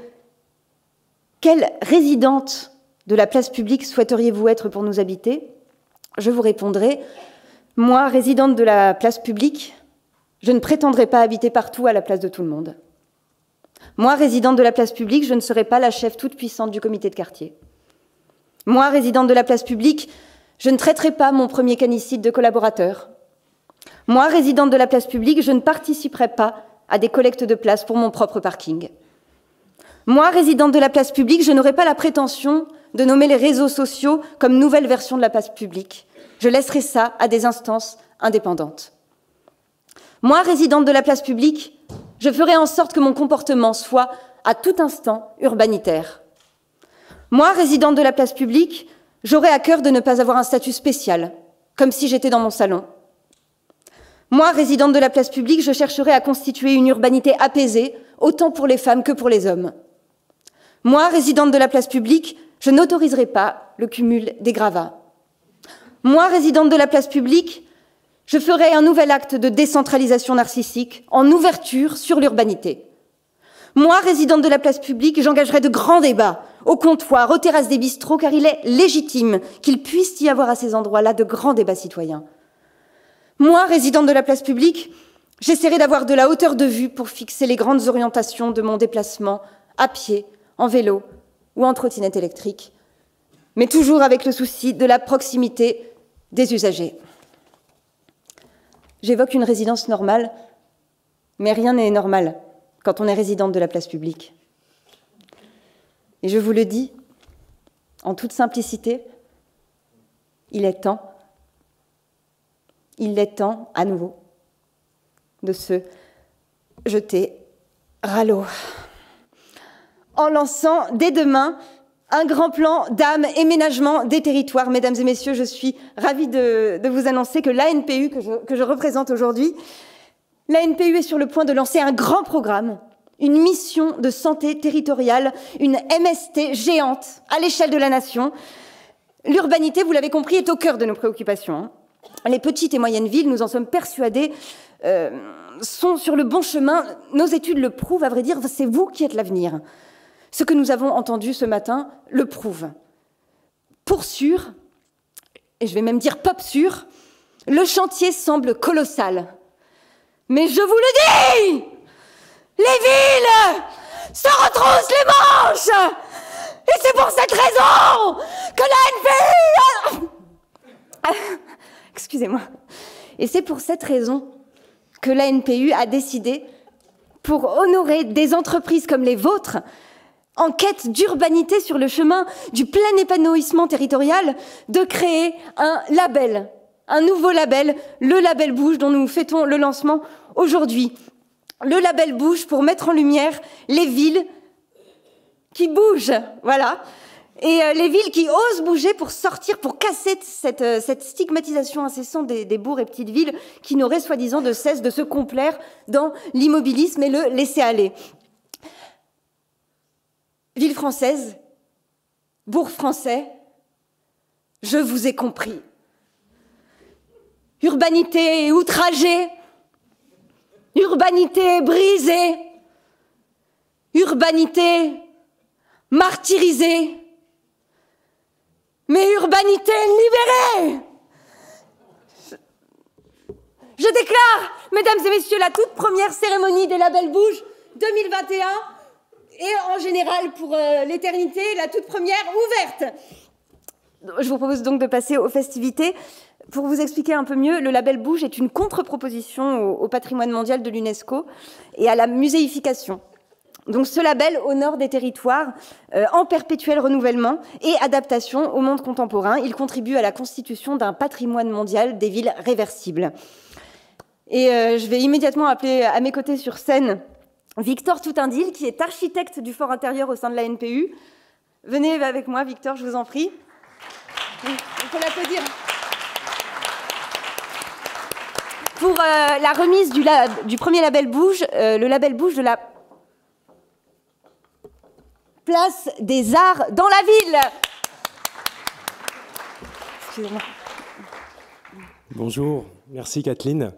quelle résidente de la place publique souhaiteriez-vous être pour nous habiter, je vous répondrai, moi, résidente de la place publique, je ne prétendrai pas habiter partout à la place de tout le monde. Moi, résidente de la place publique, je ne serai pas la chef toute-puissante du comité de quartier. Moi, résidente de la place publique, je ne traiterai pas mon premier canicide de collaborateur. Moi, résidente de la place publique, je ne participerai pas à des collectes de places pour mon propre parking. Moi, résidente de la place publique, je n'aurai pas la prétention de nommer les réseaux sociaux comme nouvelle version de la place publique. Je laisserai ça à des instances indépendantes. Moi, résidente de la place publique, je ferai en sorte que mon comportement soit, à tout instant, urbanitaire. Moi, résidente de la place publique, j'aurai à cœur de ne pas avoir un statut spécial, comme si j'étais dans mon salon. Moi, résidente de la place publique, je chercherai à constituer une urbanité apaisée, autant pour les femmes que pour les hommes. Moi, résidente de la place publique, je n'autoriserai pas le cumul des gravats. Moi, résidente de la place publique, je ferai un nouvel acte de décentralisation narcissique en ouverture sur l'urbanité. Moi, résidente de la place publique, j'engagerai de grands débats au comptoir, aux terrasses des bistrots, car il est légitime qu'il puisse y avoir à ces endroits-là de grands débats citoyens. Moi, résidente de la place publique, j'essaierai d'avoir de la hauteur de vue pour fixer les grandes orientations de mon déplacement à pied, en vélo ou en trottinette électrique, mais toujours avec le souci de la proximité des usagers. J'évoque une résidence normale, mais rien n'est normal quand on est résidente de la place publique. Et je vous le dis, en toute simplicité, il est temps à nouveau de se jeter à l'eau. En lançant dès demain un grand plan d'aménagement des territoires. Mesdames et messieurs, je suis ravie de vous annoncer que l'ANPU, que je représente aujourd'hui, l'ANPU est sur le point de lancer un grand programme, une mission de santé territoriale, une MST géante à l'échelle de la nation. L'urbanité, vous l'avez compris, est au cœur de nos préoccupations. Les petites et moyennes villes, nous en sommes persuadés, sont sur le bon chemin. Nos études le prouvent, à vrai dire, c'est vous qui êtes l'avenir. Ce que nous avons entendu ce matin le prouve. Pour sûr, et je vais même dire pop sûr, le chantier semble colossal. Mais je vous le dis, les villes se retroussent les manches. Et c'est pour cette raison que l'ANPU... Excusez-moi. Et c'est pour cette raison que l'ANPU a décidé, pour honorer des entreprises comme les vôtres, en quête d'urbanité sur le chemin du plein épanouissement territorial, de créer un label, un nouveau label, le label Bouge, dont nous fêtons le lancement aujourd'hui. Le label Bouge pour mettre en lumière les villes qui bougent, voilà. Et les villes qui osent bouger pour sortir, pour casser cette stigmatisation incessante des bourgs et petites villes qui n'auraient soi-disant de cesse de se complaire dans l'immobilisme et le laisser-aller. Ville française, bourg français, je vous ai compris. Urbanité outragée, urbanité brisée, urbanité martyrisée, mais urbanité libérée. Je déclare, mesdames et messieurs, la toute première cérémonie des labels Bouge 2021 et en général pour l'éternité, la toute première ouverte. Je vous propose donc de passer aux festivités. Pour vous expliquer un peu mieux, le label Bouge est une contre-proposition au patrimoine mondial de l'UNESCO et à la muséification. Donc ce label honore des territoires en perpétuel renouvellement et adaptation au monde contemporain. Il contribue à la constitution d'un patrimoine mondial des villes réversibles. Et je vais immédiatement appeler à mes côtés sur scène Victor Toutindil, qui est architecte du fort intérieur au sein de la NPU. Venez avec moi, Victor, je vous en prie. On peut l'applaudir. pour la remise du premier label Bouge, le label Bouge de la Place des Arts dans la ville. Excusez-moi. Bonjour, merci Kathleen.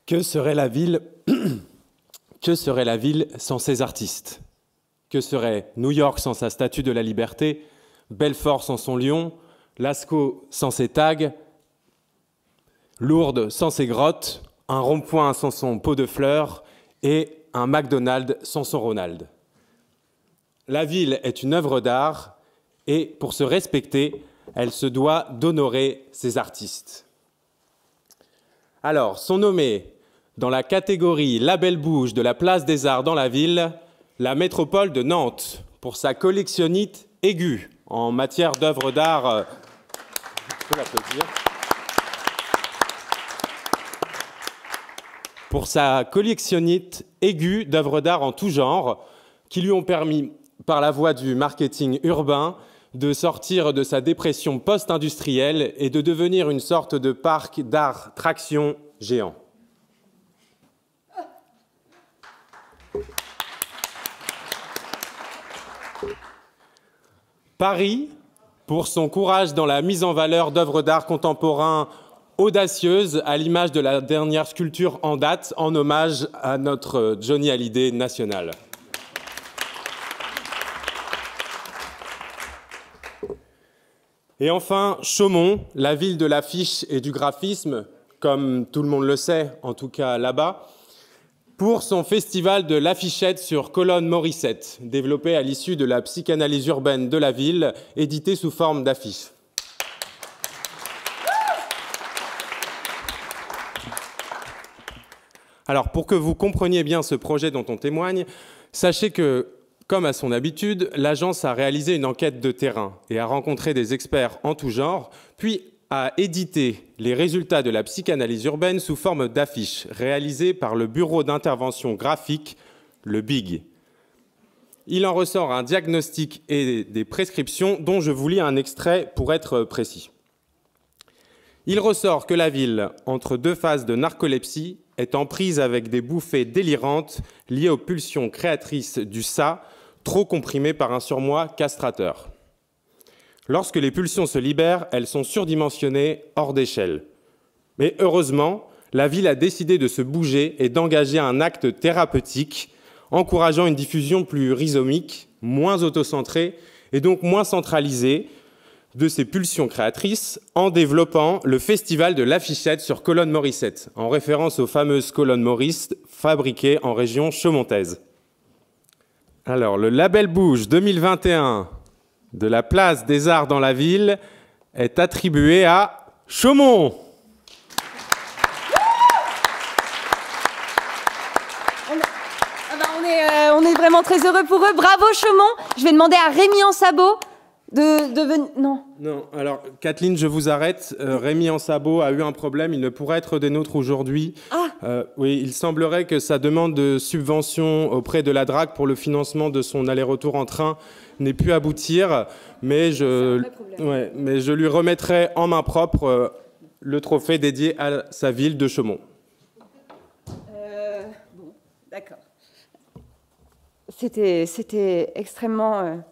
Que serait la ville sans ses artistes? Que serait New York sans sa statue de la liberté, Belfort sans son lion, Lascaux sans ses tags, Lourdes sans ses grottes, un rond-point sans son pot de fleurs et un McDonald's sans son Ronald? La ville est une œuvre d'art et pour se respecter, elle se doit d'honorer ses artistes. Alors, sont nommés dans la catégorie Label Bouge de la Place des Arts dans la ville, la métropole de Nantes, pour sa collectionnite aiguë en matière d'œuvres d'art. Je peux l'applaudir. Pour sa collectionnite aiguë d'œuvres d'art en tout genre, qui lui ont permis, par la voie du marketing urbain, de sortir de sa dépression post-industrielle et de devenir une sorte de parc d'art traction géant. Paris, pour son courage dans la mise en valeur d'œuvres d'art contemporains audacieuses, à l'image de la dernière sculpture en date, en hommage à notre Johnny Hallyday national. Et enfin, Chaumont, la ville de l'affiche et du graphisme, comme tout le monde le sait, en tout cas là-bas, pour son festival de l'affichette sur colonne Morissette, développé à l'issue de la psychanalyse urbaine de la ville, édité sous forme d'affiches. Alors, pour que vous compreniez bien ce projet dont on témoigne, sachez que, comme à son habitude, l'agence a réalisé une enquête de terrain et a rencontré des experts en tout genre, puis a édité les résultats de la psychanalyse urbaine sous forme d'affiches réalisées par le bureau d'intervention graphique, le BIG. Il en ressort un diagnostic et des prescriptions dont je vous lis un extrait pour être précis. Il ressort que la ville, entre deux phases de narcolepsie, est en prise avec des bouffées délirantes liées aux pulsions créatrices du ça, trop comprimées par un surmoi castrateur. Lorsque les pulsions se libèrent, elles sont surdimensionnées, hors d'échelle. Mais heureusement, la ville a décidé de se bouger et d'engager un acte thérapeutique, encourageant une diffusion plus rhizomique, moins autocentrée et donc moins centralisée de ces pulsions créatrices, en développant le festival de l'affichette sur colonne Morissette, en référence aux fameuses colonnes Maurice fabriquées en région chaumontaise. Alors, le label Bouge 2021 de la Place des Arts dans la ville est attribué à Chaumont. On est vraiment très heureux pour eux. Bravo Chaumont. Je vais demander à Rémi Ansabo de venir... Non. Non, alors Kathleen, je vous arrête. Rémi Ansabo a eu un problème, il ne pourra être des nôtres aujourd'hui. Ah. Oui, il semblerait que sa demande de subvention auprès de la DRAC pour le financement de son aller-retour en train n'ait pu aboutir, mais je lui remettrai en main propre le trophée dédié à sa ville de Chaumont. Bon, d'accord. C'était extrêmement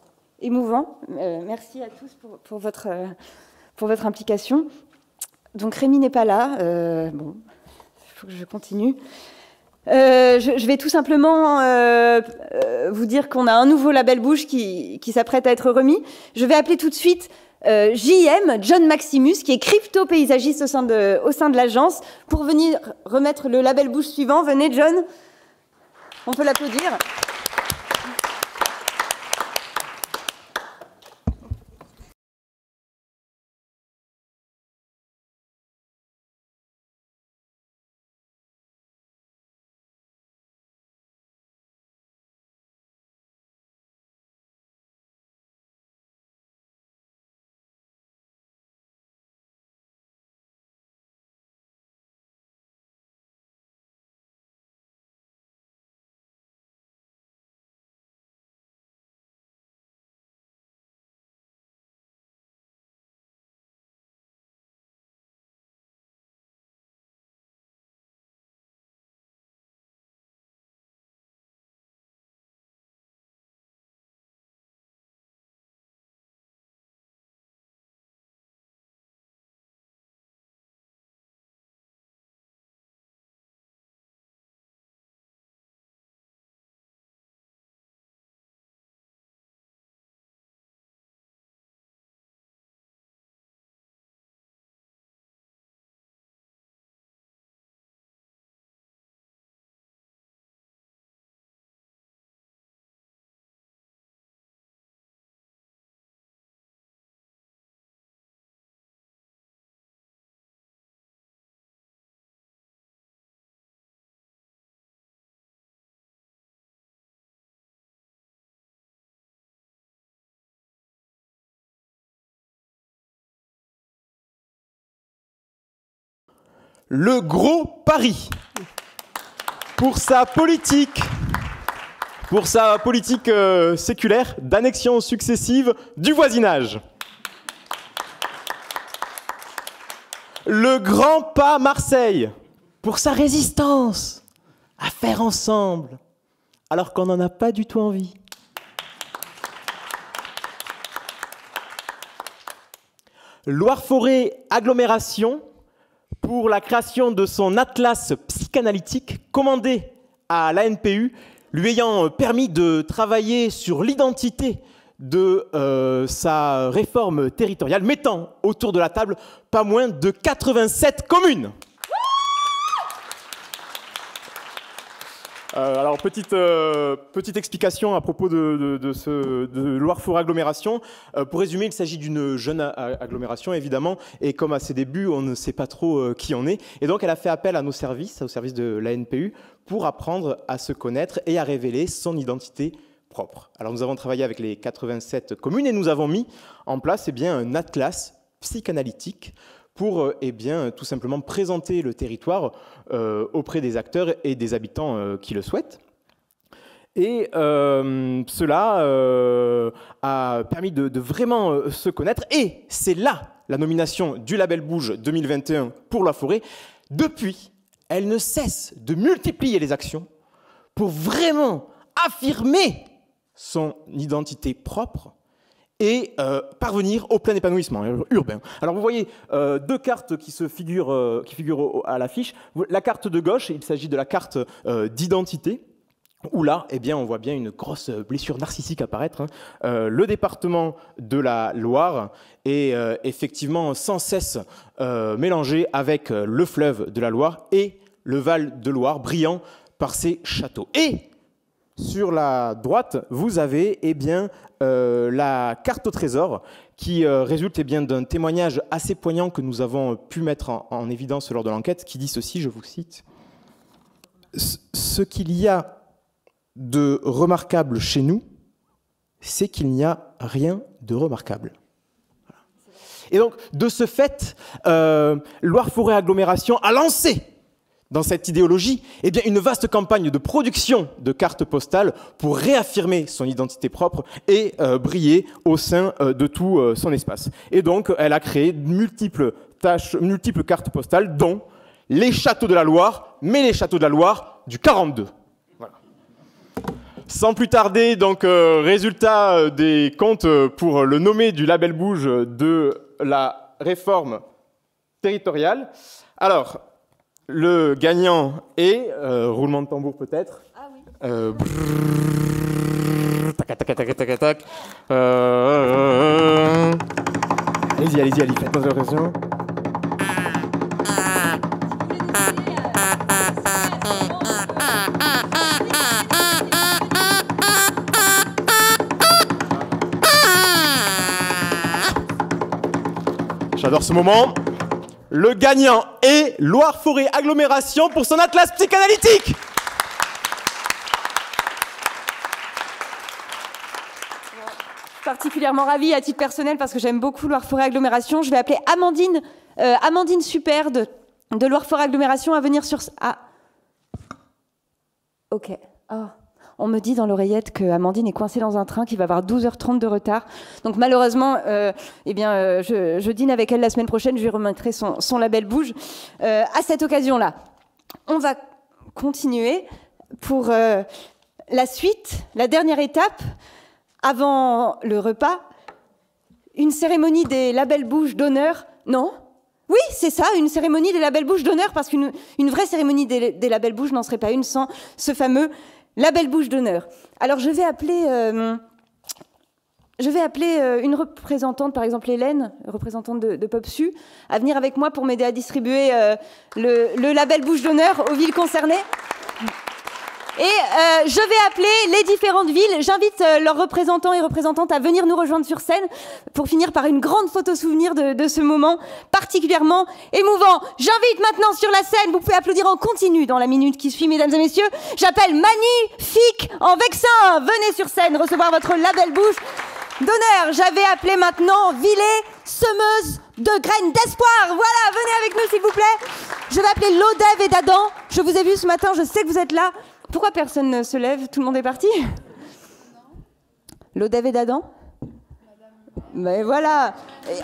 émouvant. Merci à tous pour votre implication. Donc Rémi n'est pas là. Bon, il faut que je continue. Je vais tout simplement vous dire qu'on a un nouveau label Bouge qui s'apprête à être remis. Je vais appeler tout de suite JM, John Maximus, qui est crypto-paysagiste au sein de l'agence, pour venir remettre le label Bouge suivant. Venez, John. On peut l'applaudir. le Gros Paris, pour sa politique séculaire d'annexion successive du voisinage. Le Grand Pas Marseille, pour sa résistance à faire ensemble, alors qu'on n'en a pas du tout envie. Loire-Forêt Agglomération, pour la création de son atlas psychanalytique commandé à l'ANPU, lui ayant permis de travailler sur l'identité de sa réforme territoriale, mettant autour de la table pas moins de 87 communes. Alors, petite explication à propos de Loire-Forêt Agglomération. Pour résumer, il s'agit d'une jeune agglomération, évidemment, et comme à ses débuts, on ne sait pas trop qui on est. Et donc, elle a fait appel à nos services, au service de l'ANPU, pour apprendre à se connaître et à révéler son identité propre. Alors, nous avons travaillé avec les 87 communes et nous avons mis en place un atlas psychanalytique pour tout simplement présenter le territoire auprès des acteurs et des habitants qui le souhaitent. Et cela a permis de vraiment se connaître. Et c'est là la nomination du Label Bouge 2021 pour la forêt. Depuis, elle ne cesse de multiplier les actions pour vraiment affirmer son identité propre et parvenir au plein épanouissement urbain. Alors vous voyez deux cartes qui figurent à l'affiche. La carte de gauche, il s'agit de la carte d'identité, où là, on voit bien une grosse blessure narcissique apparaître. Le département de la Loire est effectivement sans cesse mélangé avec le fleuve de la Loire et le Val de Loire, brillant par ses châteaux. Et sur la droite, vous avez la carte au trésor qui résulte d'un témoignage assez poignant que nous avons pu mettre en évidence lors de l'enquête, qui dit ceci, je vous cite. Ce qu'il y a de remarquable chez nous, c'est qu'il n'y a rien de remarquable. Et donc, de ce fait, Loire-Forêt Agglomération a lancé dans cette idéologie une vaste campagne de production de cartes postales pour réaffirmer son identité propre et briller au sein de tout son espace. Et donc, elle a créé multiples cartes postales, dont les châteaux de la Loire, mais les châteaux de la Loire du 42. Voilà. Sans plus tarder, donc, résultat des comptes pour le nommé du Label Bouge de la réforme territoriale. Alors, le gagnant est, roulement de tambour peut-être. Ah oui. Tac, tac, tac, tac, tac. Allez-y, faites-moi l'occasion. J'adore ce moment. Le gagnant est Loire-Forêt Agglomération pour son atlas psychanalytique. Particulièrement ravie à titre personnel parce que j'aime beaucoup Loire-Forêt Agglomération. Je vais appeler Amandine Super de Loire-Forêt Agglomération à venir sur... Ah. Ok. Oh. On me dit dans l'oreillette que Amandine est coincée dans un train qui va avoir 12h30 de retard. Donc malheureusement, je dîne avec elle la semaine prochaine. Je lui remettrai son label Bouge. À cette occasion-là, on va continuer pour la suite, la dernière étape, avant le repas, une cérémonie des labels Bouge d'honneur. Non ? Oui, c'est ça, une cérémonie des labels Bouge d'honneur, parce qu'une vraie cérémonie des labels Bouge n'en serait pas une sans ce fameux Label Bouge d'honneur. Alors je vais appeler une représentante, par exemple Hélène, représentante de PopSu, à venir avec moi pour m'aider à distribuer le label Bouge d'honneur aux villes concernées. Et je vais appeler les différentes villes. J'invite leurs représentants et représentantes à venir nous rejoindre sur scène pour finir par une grande photo souvenir de ce moment particulièrement émouvant. J'invite maintenant sur la scène, vous pouvez applaudir en continu dans la minute qui suit, mesdames et messieurs. J'appelle Magnifique en Vexin. Venez sur scène recevoir votre label Bouge. d'honneur. J'avais appelé maintenant Villers, semeuse de graines d'espoir. Voilà, venez avec nous s'il vous plaît. Je vais appeler Lodève et d'Adam. Je vous ai vu ce matin, je sais que vous êtes là. Pourquoi personne ne se lève? Tout le monde est parti? Lodève et d'Adam? Mais voilà,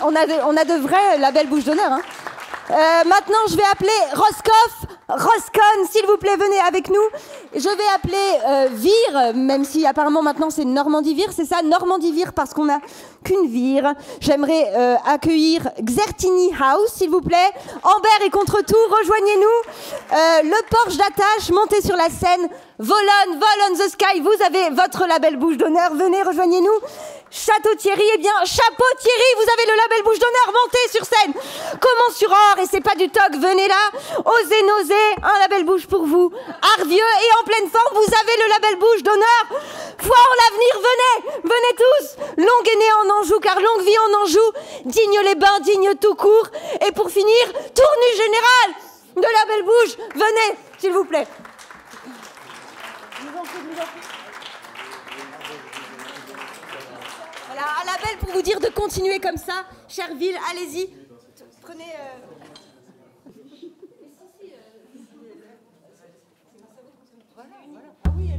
on a de vrais labels bouche d'honneur. Hein. Maintenant, je vais appeler Roscon, s'il vous plaît, venez avec nous. Je vais appeler Vire, même si apparemment maintenant c'est Normandie-Vire, c'est ça, Normandie-Vire, parce qu'on n'a qu'une Vire. J'aimerais accueillir Xertini House, s'il vous plaît. Amber est contre tout, rejoignez-nous. Le Porsche d'attache, montez sur la scène. Vol on the sky, vous avez votre label bouche d'honneur, venez, rejoignez-nous. Château Thierry, eh bien, Chapeau Thierry, vous avez le label bouche d'honneur, montez sur scène. Comment sur or, et c'est pas du toc, venez là. Osez Nausée, un label bouche pour vous. Arvieux et en pleine forme, vous avez le label bouche d'honneur. Foi en l'avenir, venez tous. Longue est née en Anjou, car longue vie en Anjou. Digne les bains, digne tout court. Et pour finir, tournus général de label bouche, venez, s'il vous plaît. Voilà, un label pour vous dire de continuer comme ça. Cherville, allez-y. Prenez... Voilà. Ah oui,